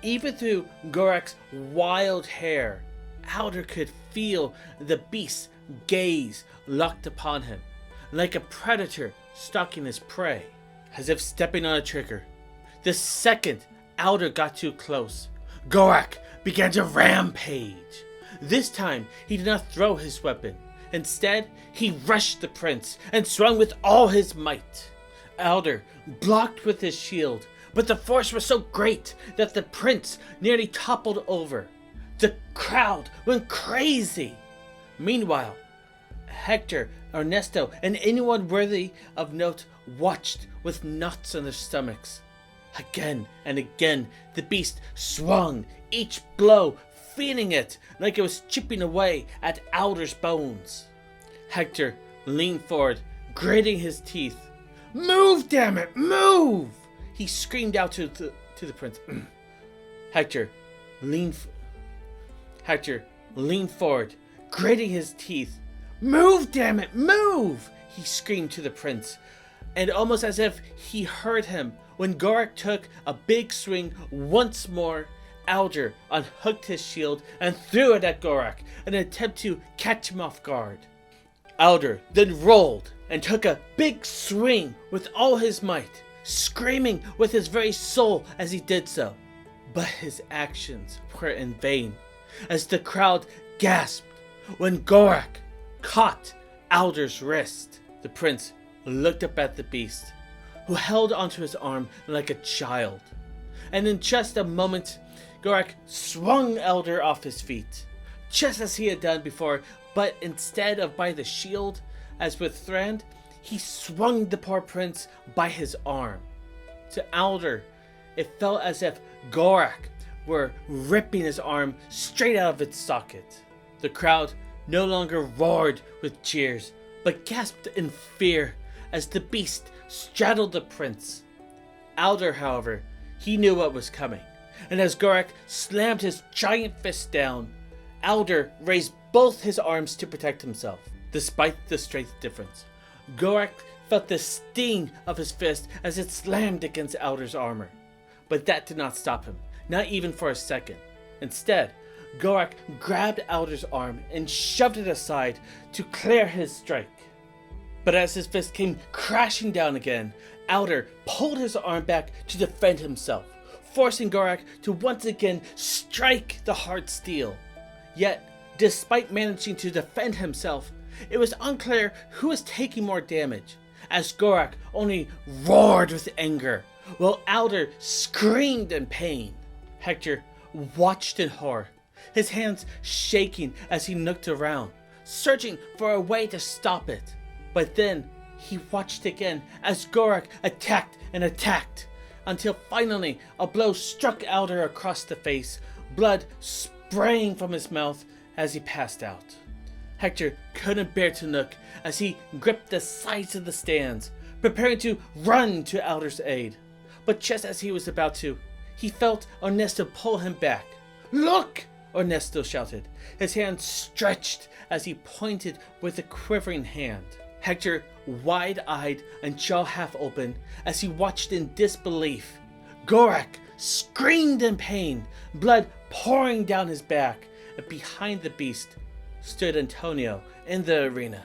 Even through Gorack's wild hair, Alder could feel the beast's gaze locked upon him, like a predator stalking his prey. As if stepping on a trigger, the second Alder got too close, Gorack began to rampage. This time, he did not throw his weapon. Instead, he rushed the prince and swung with all his might. Alder blocked with his shield, but the force was so great that the prince nearly toppled over. The crowd went crazy. Meanwhile, Hector, Ernesto, and anyone worthy of note watched with knots in their stomachs. Again and again, the beast swung, each blow feeling it like it was chipping away at Alder's bones. Hector leaned forward, gritting his teeth. "Move, damn it, move!" he screamed out to the prince. Hector leaned forward, gritting his teeth. "Move, damn it, move!" he screamed to the prince. And almost as if he heard him, when Gorack took a big swing once more, Alder unhooked his shield and threw it at Gorack in an attempt to catch him off guard. Alder then rolled and took a big swing with all his might, screaming with his very soul as he did so. But his actions were in vain, as the crowd gasped when Gorack caught Alder's wrist. The prince looked up at the beast, who held onto his arm like a child. And in just a moment, Gorack swung Alder off his feet, just as he had done before, but instead of by the shield, as with Thran, he swung the poor prince by his arm. To Alder, it felt as if Gorack were ripping his arm straight out of its socket. The crowd no longer roared with cheers, but gasped in fear as the beast straddled the prince. Alder, however, he knew what was coming, and as Gorack slammed his giant fist down, Alder raised both his arms to protect himself. Despite the strength difference, Gorack felt the sting of his fist as it slammed against Alder's armor. But that did not stop him, not even for a second. Instead, Gorack grabbed Alder's arm and shoved it aside to clear his strike. But as his fist came crashing down again, Alder pulled his arm back to defend himself, forcing Gorack to once again strike the hard steel. Yet, despite managing to defend himself, it was unclear who was taking more damage, as Gorack only roared with anger, while Alder screamed in pain. Hector watched in horror, his hands shaking as he looked around, searching for a way to stop it. But then, he watched again as Gorack attacked and attacked, until finally a blow struck Alder across the face, blood spraying from his mouth as he passed out. Hector couldn't bear to look as he gripped the sides of the stands, preparing to run to Alder's aid. But just as he was about to, he felt Ernesto pull him back. "Look!" Ernesto shouted, his hand stretched as he pointed with a quivering hand. Hector, wide-eyed and jaw half open, as he watched in disbelief. Gorack screamed in pain, blood pouring down his back, and behind the beast stood Antonio in the arena,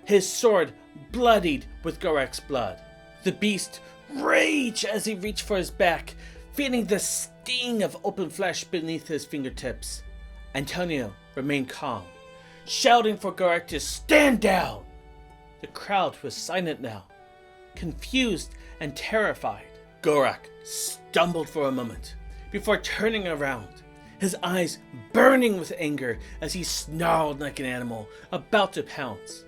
his sword bloodied with Gorack's blood. The beast raged as he reached for his back, feeling the sting of open flesh beneath his fingertips. Antonio remained calm, shouting for Gorack to stand down. The crowd was silent now, confused and terrified. Gorack stumbled for a moment before turning around, his eyes burning with anger as he snarled like an animal about to pounce.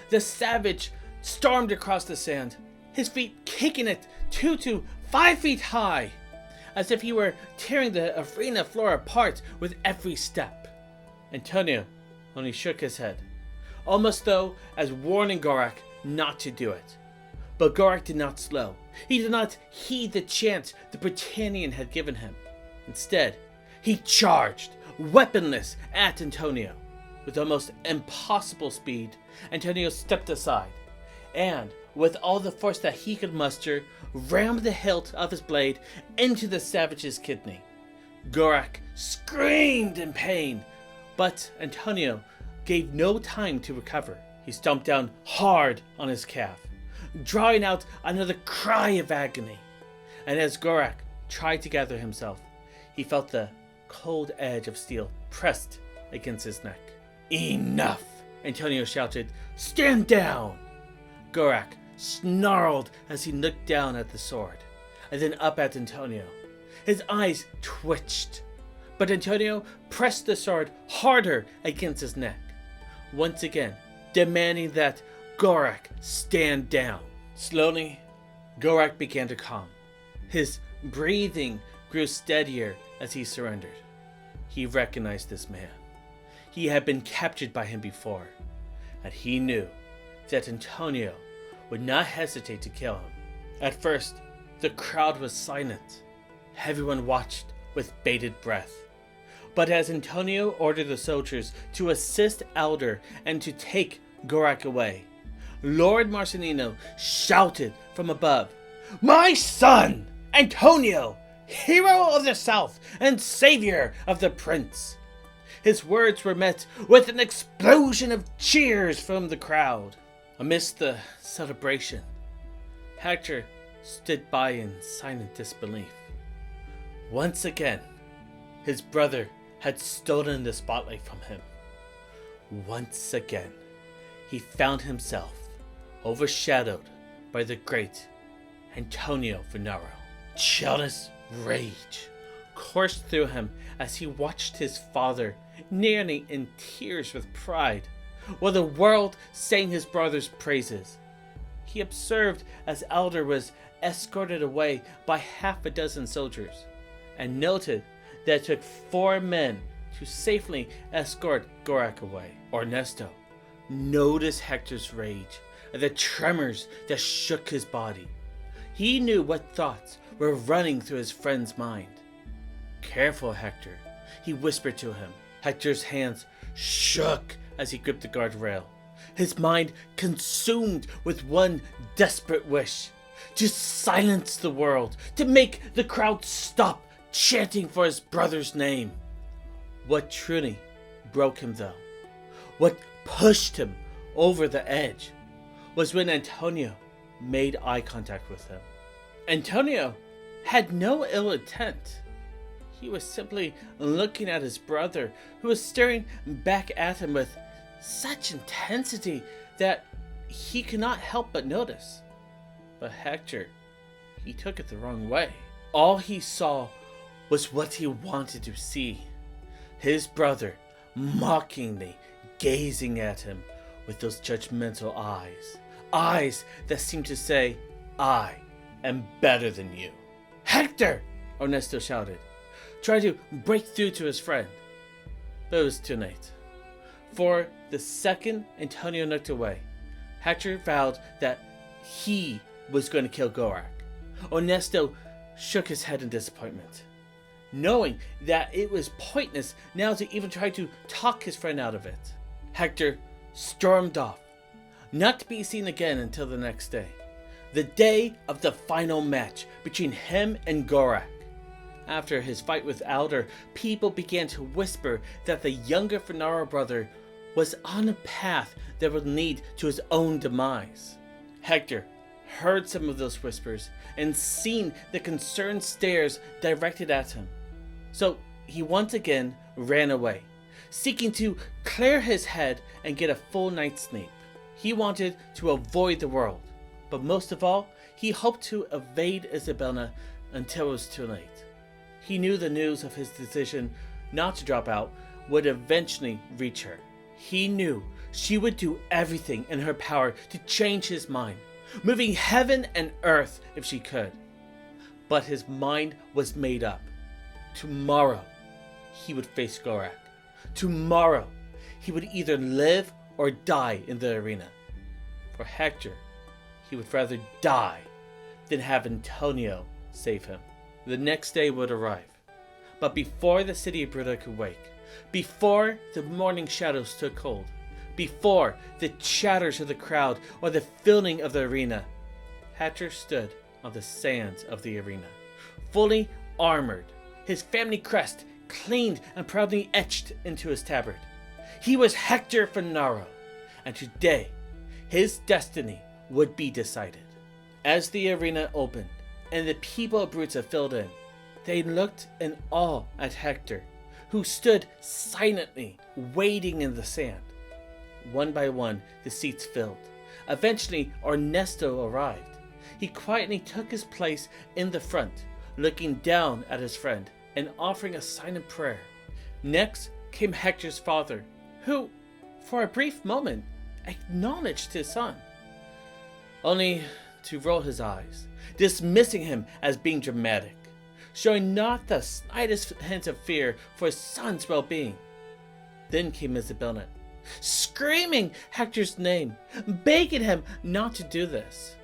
The savage stormed across the sand, his feet kicking it 2 to 5 feet high, as if he were tearing the arena floor apart with every step. Antonio only shook his head, almost though as warning Gorack not to do it. But Gorack did not slow. He did not heed the chance the Brutanian had given him. Instead, he charged, weaponless, at Antonio. With almost impossible speed, Antonio stepped aside, and, with all the force that he could muster, rammed the hilt of his blade into the savage's kidney. Gorack screamed in pain, but Antonio gave no time to recover. He stomped down hard on his calf, drawing out another cry of agony. And as Gorack tried to gather himself, he felt the cold edge of steel pressed against his neck. "Enough!" Antonio shouted. "Stand down!" Gorack snarled as he looked down at the sword, and then up at Antonio. His eyes twitched, but Antonio pressed the sword harder against his neck, once again demanding that Gorack stand down. Slowly, Gorack began to calm. His breathing grew steadier as he surrendered. He recognized this man. He had been captured by him before, and he knew that Antonio would not hesitate to kill him. At first, the crowd was silent. Everyone watched with bated breath. But as Antonio ordered the soldiers to assist Alder and to take Gorack away, Lord Marcelino shouted from above, "My son, Antonio, hero of the South and savior of the prince!" His words were met with an explosion of cheers from the crowd. Amidst the celebration, Hector stood by in silent disbelief. Once again, his brother had stolen the spotlight from him. Once again, he found himself overshadowed by the great Antonio Funaro. Jealous rage coursed through him as he watched his father nearly in tears with pride, while the world sang his brother's praises. He observed as Alder was escorted away by half a dozen soldiers, and noted that it took 4 men to safely escort Gorack away. Ernesto noticed Hector's rage and the tremors that shook his body. He knew what thoughts were running through his friend's mind. "Careful, Hector," he whispered to him. Hector's hands shook as he gripped the guardrail, his mind consumed with one desperate wish: to silence the world, to make the crowd stop chanting for his brother's name. What truly broke him, though, what pushed him over the edge, was when Antonio made eye contact with him. Antonio had no ill intent. He was simply looking at his brother, who was staring back at him with such intensity that he could not help but notice. But Hector, he took it the wrong way. All he saw was what he wanted to see: his brother mockingly gazing at him with those judgmental eyes that seemed to say, "I am better than you." "Hector!" Ernesto shouted, trying to break through to his friend. But it was too late. For the second Antonio looked away, Hector vowed that he was going to kill Gorack. Ernesto shook his head in disappointment, knowing that it was pointless now to even try to talk his friend out of it. Hector stormed off, not to be seen again until the next day, the day of the final match between him and Gorack. After his fight with Alder, people began to whisper that the younger Funaro brother was on a path that would lead to his own demise. Hector heard some of those whispers and seen the concerned stares directed at him. So he once again ran away, seeking to clear his head and get a full night's sleep. He wanted to avoid the world, but most of all, he hoped to evade Isabella until it was too late. He knew the news of his decision not to drop out would eventually reach her. He knew she would do everything in her power to change his mind, moving heaven and earth if she could. But his mind was made up. Tomorrow, he would face Gorack. Tomorrow, he would either live or die in the arena. For Hector, he would rather die than have Antonio save him. The next day would arrive, but before the city of Brutania could wake, before the morning shadows took hold, before the chatters of the crowd or the filling of the arena, Hector stood on the sands of the arena, fully armored, his family crest cleaned and proudly etched into his tabard. He was Hector Funaro, and today his destiny would be decided. As the arena opened and the people of Brutania filled in, they looked in awe at Hector who stood silently, waiting in the sand. One by one, the seats filled. Eventually, Ernesto arrived. He quietly took his place in the front, looking down at his friend and offering a silent prayer. Next came Hector's father, who, for a brief moment, acknowledged his son, only to roll his eyes, dismissing him as being dramatic, showing not the slightest hint of fear for his son's well-being. Then came Isabella, screaming Hector's name, begging him not to do this.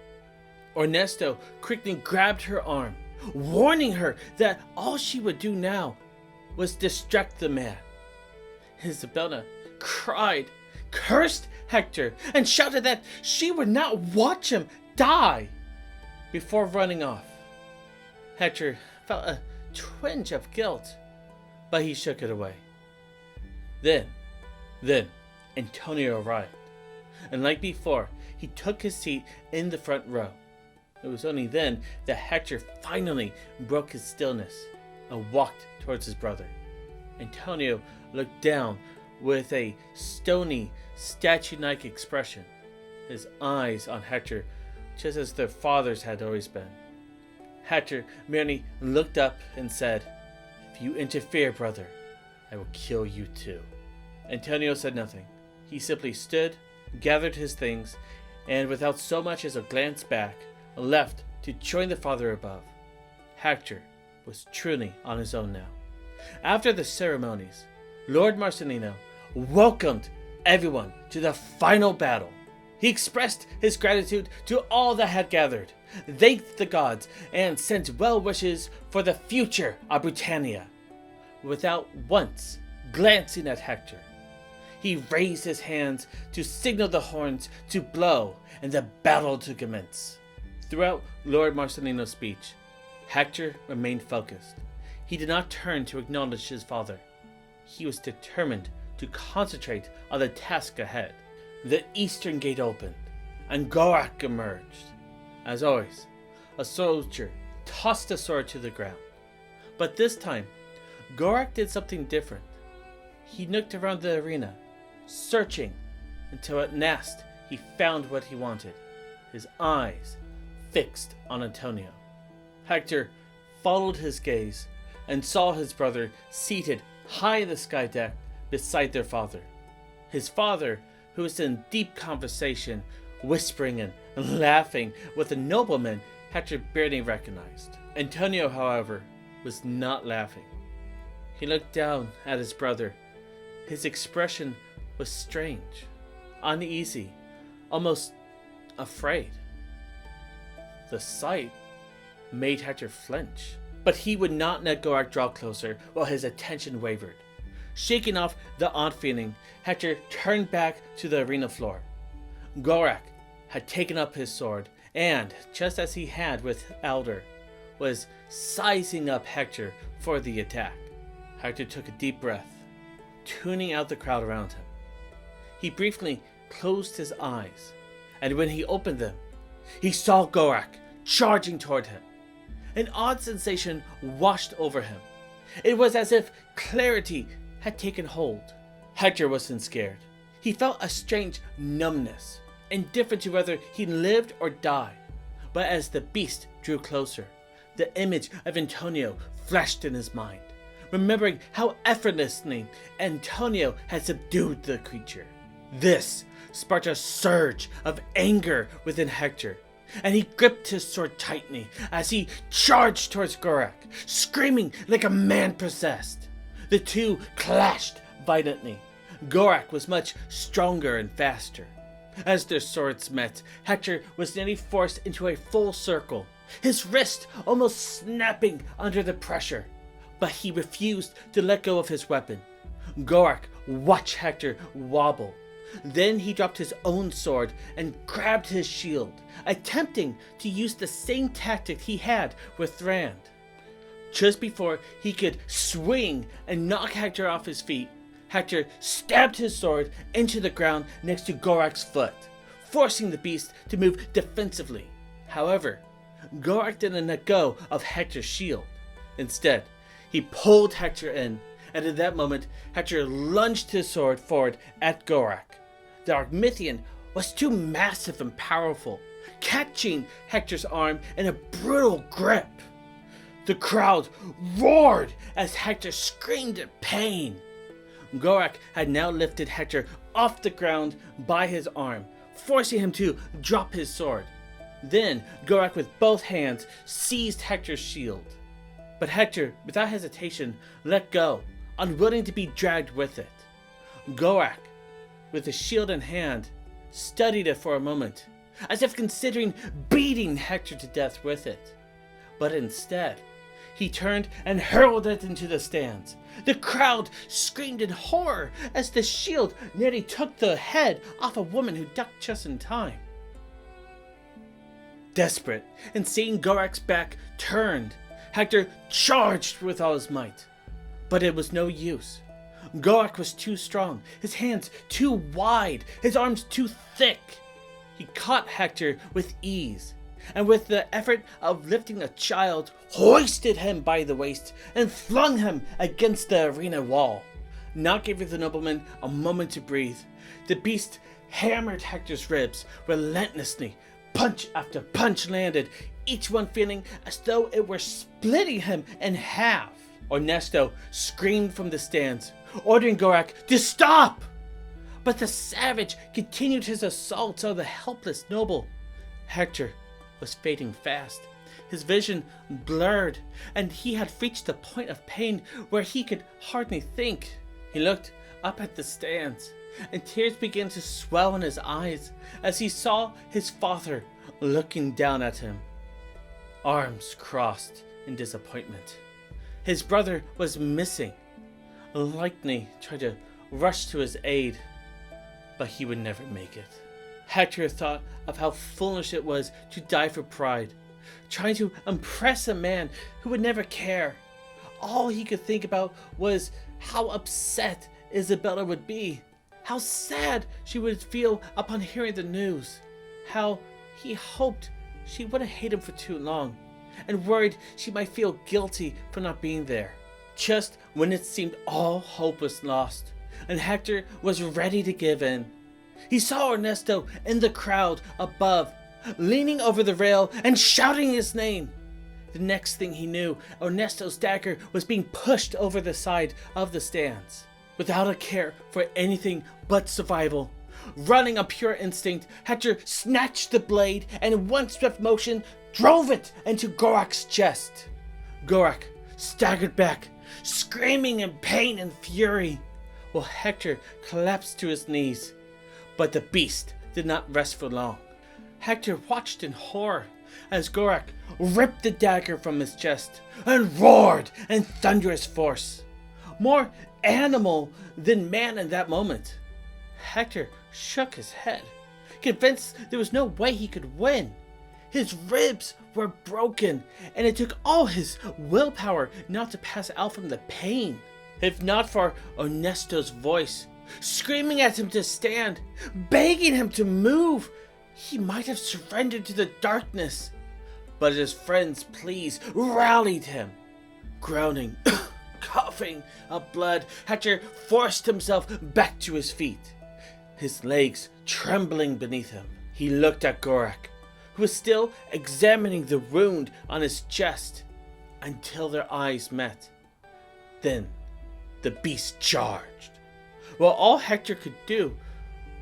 Ernesto quickly grabbed her arm, warning her that all she would do now was distract the man. Isabella cried, cursed Hector, and shouted that she would not watch him die before running off. Hector felt a twinge of guilt, but he shook it away. Then Antonio arrived, and like before, he took his seat in the front row. It was only then that Hector finally broke his stillness and walked towards his brother. Antonio looked down with a stony, statue-like expression, his eyes on Hector just as their father's had always been. Hector merely looked up and said, "If you interfere, brother, I will kill you too." Antonio said nothing. He simply stood, gathered his things, and without so much as a glance back, left to join the father above. Hector was truly on his own now. After the ceremonies, Lord Marcelino welcomed everyone to the final battle. He expressed his gratitude to all that had gathered, thanked the gods, and sent well wishes for the future of Brutania. Without once glancing at Hector, he raised his hands to signal the horns to blow and the battle to commence. Throughout Lord Marcelino's speech, Hector remained focused. He did not turn to acknowledge his father. He was determined to concentrate on the task ahead. The eastern gate opened, and Gorack emerged. As always, a soldier tossed a sword to the ground. But this time, Gorack did something different. He looked around the arena, searching, until at last he found what he wanted, his eyes fixed on Antonio. Hector followed his gaze and saw his brother seated high in the sky deck beside their father. His father, who was in deep conversation, whispering and laughing with a nobleman Hector barely recognized. Antonio, however, was not laughing. He looked down at his brother. His expression was strange, uneasy, almost afraid. The sight made Hector flinch, but he would not let Gorack draw closer while his attention wavered. Shaking off the odd feeling, Hector turned back to the arena floor. Gorack had taken up his sword and, just as he had with Alder, was sizing up Hector for the attack. Hector took a deep breath, tuning out the crowd around him. He briefly closed his eyes, and when he opened them, he saw Gorack charging toward him. An odd sensation washed over him. It was as if clarity had taken hold. Hector wasn't scared. He felt a strange numbness, indifferent to whether he lived or died. But as the beast drew closer, the image of Antonio flashed in his mind, remembering how effortlessly Antonio had subdued the creature. This sparked a surge of anger within Hector, and he gripped his sword tightly as he charged towards Gorack, screaming like a man possessed. The two clashed violently. Gorack was much stronger and faster. As their swords met, Hector was nearly forced into a full circle, his wrist almost snapping under the pressure. But he refused to let go of his weapon. Gorack watched Hector wobble. Then he dropped his own sword and grabbed his shield, attempting to use the same tactic he had with Thran. Just before he could swing and knock Hector off his feet, Hector stabbed his sword into the ground next to Gorack's foot, forcing the beast to move defensively. However, Gorack didn't let go of Hector's shield. Instead, he pulled Hector in and in that moment, Hector lunged his sword forward at Gorack. The Argmithian was too massive and powerful, catching Hector's arm in a brutal grip. The crowd roared as Hector screamed in pain. Gorack had now lifted Hector off the ground by his arm, forcing him to drop his sword. Then Gorack with both hands seized Hector's shield. But Hector, without hesitation, let go, unwilling to be dragged with it. Gorack, with the shield in hand, studied it for a moment, as if considering beating Hector to death with it. But instead, he turned and hurled it into the stands. The crowd screamed in horror as the shield nearly took the head off a woman who ducked just in time. Desperate, and seeing Gorack's back turned, Hector charged with all his might. But it was no use. Gorack was too strong, his hands too wide, his arms too thick. He caught Hector with ease, and with the effort of lifting a child, hoisted him by the waist and flung him against the arena wall. Not giving the nobleman a moment to breathe, the beast hammered Hector's ribs relentlessly. Punch after punch landed, each one feeling as though it were splitting him in half. Ernesto screamed from the stands, ordering Gorack to stop. But the savage continued his assaults on the helpless noble. Hector was fading fast, his vision blurred, and he had reached the point of pain where he could hardly think. He looked up at the stands, and tears began to swell in his eyes as he saw his father looking down at him, arms crossed in disappointment. His brother was missing. Lightning tried to rush to his aid, but he would never make it. Hector thought of how foolish it was to die for pride, trying to impress a man who would never care. All he could think about was how upset Isabella would be, how sad she would feel upon hearing the news, how he hoped she wouldn't hate him for too long, and worried she might feel guilty for not being there. Just when it seemed all hope was lost, and Hector was ready to give in, he saw Ernesto in the crowd above, leaning over the rail and shouting his name. The next thing he knew, Ernesto's dagger was being pushed over the side of the stands. Without a care for anything but survival, running on pure instinct, Hector snatched the blade and in one swift motion drove it into Gorack's chest. Gorack staggered back, screaming in pain and fury, while Hector collapsed to his knees. But the beast did not rest for long. Hector watched in horror as Gorack ripped the dagger from his chest and roared in thunderous force. More animal than man in that moment. Hector shook his head, convinced there was no way he could win. His ribs were broken, and it took all his willpower not to pass out from the pain. If not for Ernesto's voice, screaming at him to stand, begging him to move, he might have surrendered to the darkness. But his friends' pleas rallied him. Groaning, coughing up blood, Hector forced himself back to his feet, his legs trembling beneath him. He looked at Gorack, who was still examining the wound on his chest, until their eyes met. Then the beast charged. Well, all Hector could do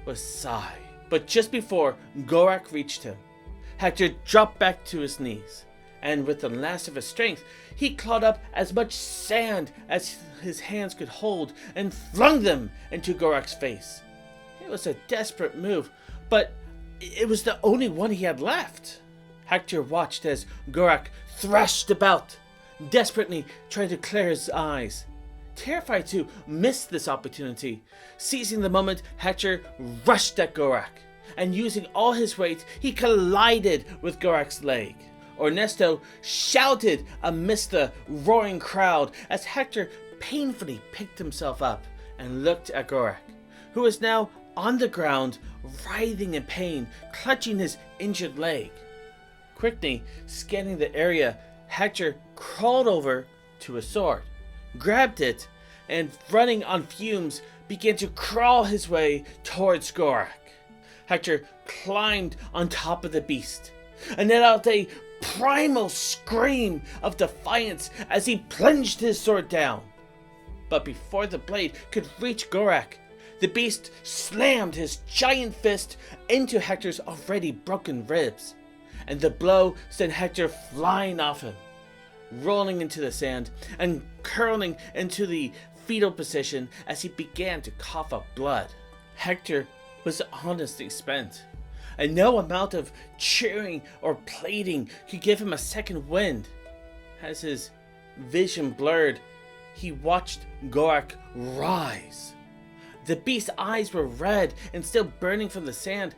was sigh. But just before Gorack reached him, Hector dropped back to his knees, and with the last of his strength, he clawed up as much sand as his hands could hold and flung them into Gorack's face. It was a desperate move, but it was the only one he had left. Hector watched as Gorack thrashed about, desperately trying to clear his eyes. Terrified to miss this opportunity, seizing the moment, Hector rushed at Gorack, and using all his weight, he collided with Gorack's leg. Ernesto shouted amidst the roaring crowd as Hector painfully picked himself up and looked at Gorack, who was now on the ground, writhing in pain, clutching his injured leg. Quickly scanning the area, Hector crawled over to a sword, grabbed it, and running on fumes began to crawl his way towards Gorack. Hector climbed on top of the beast and let out a primal scream of defiance as he plunged his sword down. But before the blade could reach Gorack, the beast slammed his giant fist into Hector's already broken ribs, and the blow sent Hector flying off him, rolling into the sand and curling into the fetal position as he began to cough up blood. Hector was honestly spent, and no amount of cheering or pleading could give him a second wind. As his vision blurred, he watched Gorack rise. The beast's eyes were red and still burning from the sand,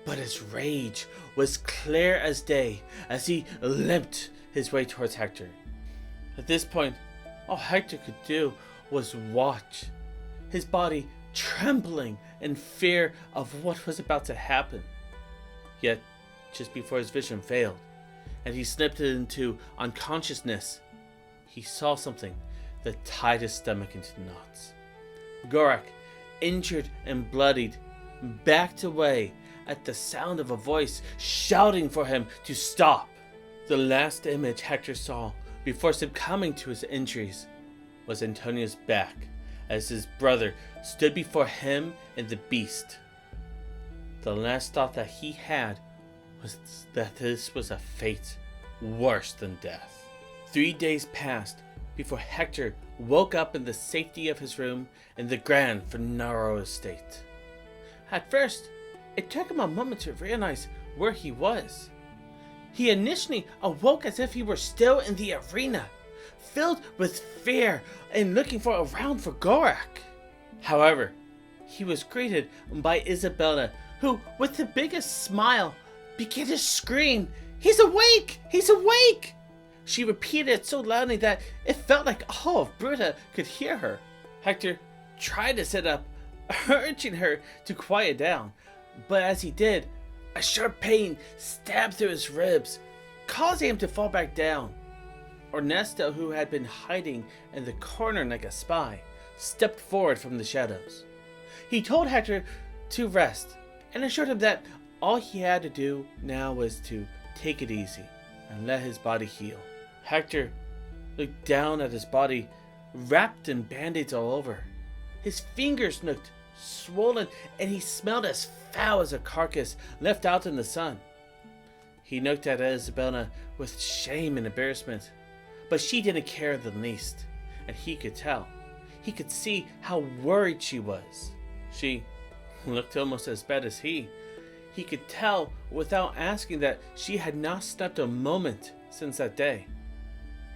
but his rage was clear as day as he limped his way towards Hector. At this point, all Hector could do was watch, his body trembling in fear of what was about to happen. Yet, just before his vision failed, and he slipped into unconsciousness, he saw something that tied his stomach into knots. Gorack, injured and bloodied, backed away at the sound of a voice shouting for him to stop. The last image Hector saw before succumbing to his injuries was Antonio's back as his brother stood before him and the beast. The last thought that he had was that this was a fate worse than death. 3 days passed before Hector woke up in the safety of his room in the Krane Funaro estate. At first, it took him a moment to realize where he was. He initially awoke as if he were still in the arena, filled with fear and looking around for Gorack. However, he was greeted by Isabella, who, with the biggest smile, began to scream, "He's awake! He's awake!" She repeated it so loudly that it felt like all of Bruta could hear her. Hector tried to sit up, urging her to quiet down, but as he did, a sharp pain stabbed through his ribs, causing him to fall back down. Ernesto, who had been hiding in the corner like a spy, stepped forward from the shadows. He told Hector to rest and assured him that all he had to do now was to take it easy and let his body heal. Hector looked down at his body, wrapped in band-aids all over. His fingers looked swollen, and he smelled as foul as a carcass left out in the sun. He looked at Isabella with shame and embarrassment, but she didn't care in the least, and he could tell. He could see how worried she was. She looked almost as bad as he. He could tell without asking that she had not slept a moment since that day.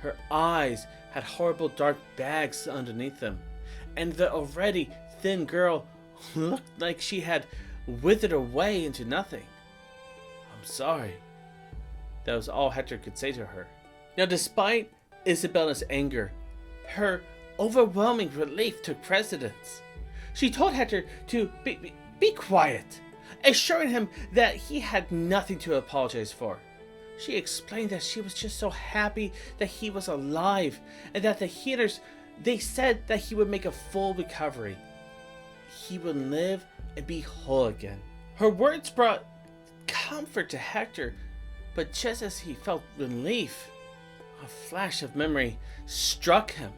Her eyes had horrible dark bags underneath them, and the already thin girl looked like she had withered away into nothing. "I'm sorry." That was all Hector could say to her. Now, despite Isabella's anger, her overwhelming relief took precedence. She told Hector to be quiet, assuring him that he had nothing to apologize for. She explained that she was just so happy that he was alive, and that the healers, they said that he would make a full recovery. He would live and be whole again. Her words brought comfort to Hector, but just as he felt relief, a flash of memory struck him.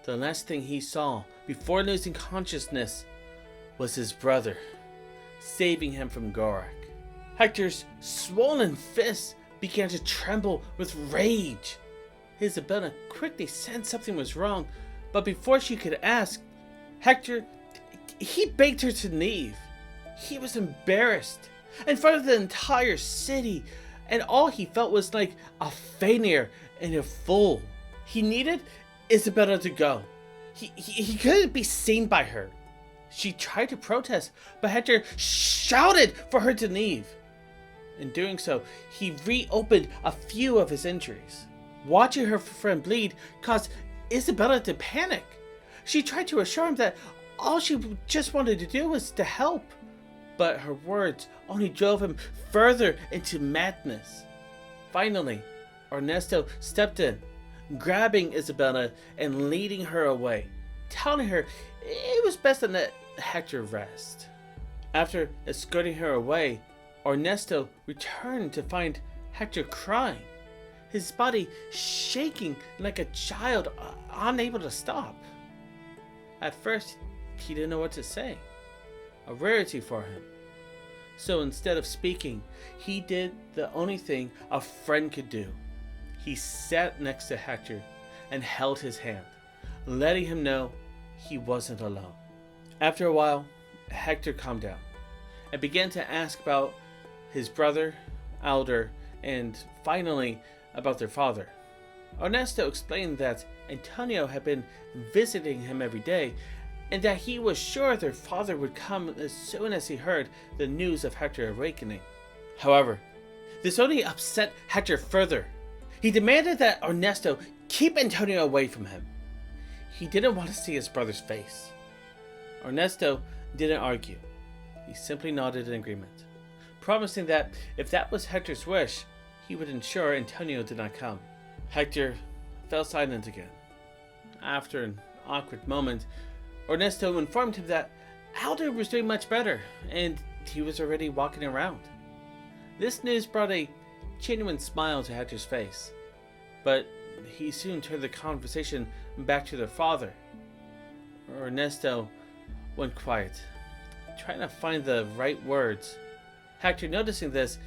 The last thing he saw before losing consciousness was his brother, saving him from Gorack. Hector's swollen fists began to tremble with rage. Isabella quickly sensed something was wrong, but before she could ask, Hector, he begged her to leave. He was embarrassed in front of the entire city, and all he felt was like a failure and a fool. He needed Isabella to go. He couldn't be seen by her. She tried to protest, but Hector shouted for her to leave. In doing so, he reopened a few of his injuries. Watching her friend bleed caused Isabella to panic. She tried to assure him that all she just wanted to do was to help, but her words only drove him further into madness. Finally, Ernesto stepped in, grabbing Isabella and leading her away. telling her it was best to let Hector rest. After escorting her away, Ernesto returned to find Hector crying, his body shaking like a child, unable to stop. At first, he didn't know what to say, a rarity for him. So instead of speaking, he did the only thing a friend could do. He sat next to Hector and held his hand, letting him know he wasn't alone. After a while, Hector calmed down and began to ask about his brother, Alder, and finally about their father. Ernesto explained that Antonio had been visiting him every day and that he was sure their father would come as soon as he heard the news of Hector awakening. However, this only upset Hector further. He demanded that Ernesto keep Antonio away from him. He didn't want to see his brother's face. Ernesto didn't argue. He simply nodded in agreement, promising that if that was Hector's wish, he would ensure Antonio did not come. Hector fell silent again. After an awkward moment, Ernesto informed him that Alder was doing much better, and he was already walking around. This news brought a genuine smile to Hector's face, but he soon turned the conversation back to their father. Ernesto went quiet, trying to find the right words. Hector, noticing this,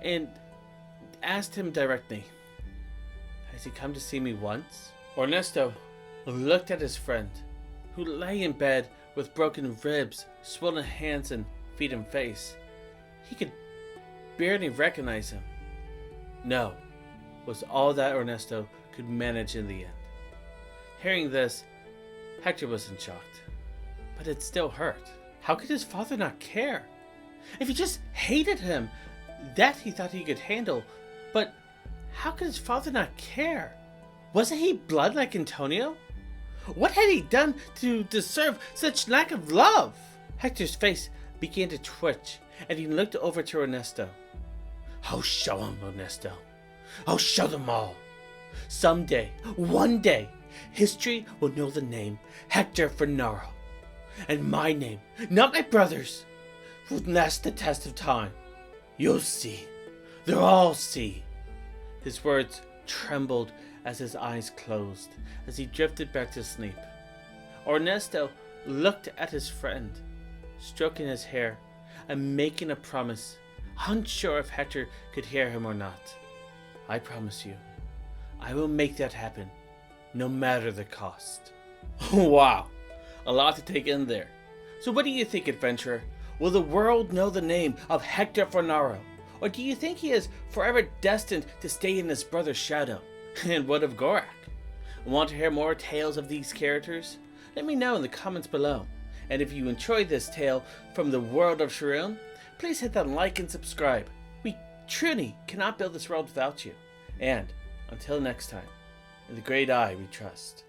and asked him directly, "Has he come to see me once?" Ernesto looked at his friend, who lay in bed with broken ribs, swollen hands and feet and face. He could barely recognize him. No, was all that Ernesto could manage in the end. Hearing this, Hector wasn't shocked, but it still hurt. How could his father not care? If he just hated him, that he thought he could handle, but how could his father not care? Wasn't he blood like Antonio? What had he done to deserve such lack of love? Hector's face began to twitch, and he looked over to Ernesto. "I'll show him, Ernesto. I'll show them all. Someday, one day, history will know the name Hector Funaro. And my name, not my brother's, will last the test of time. You'll see. They'll all see." His words trembled as his eyes closed, as he drifted back to sleep. Ernesto looked at his friend, stroking his hair and making a promise, unsure if Hector could hear him or not. "I promise you, I will make that happen, no matter the cost." Wow, a lot to take in there. So what do you think, adventurer? Will the world know the name of Hector Funaro? Or do you think he is forever destined to stay in his brother's shadow? And what of Gorack? Want to hear more tales of these characters? Let me know in the comments below. And if you enjoyed this tale from the world of Sha'Rune, please hit that like and subscribe. We truly cannot build this world without you. And until next time, in the great eye we trust.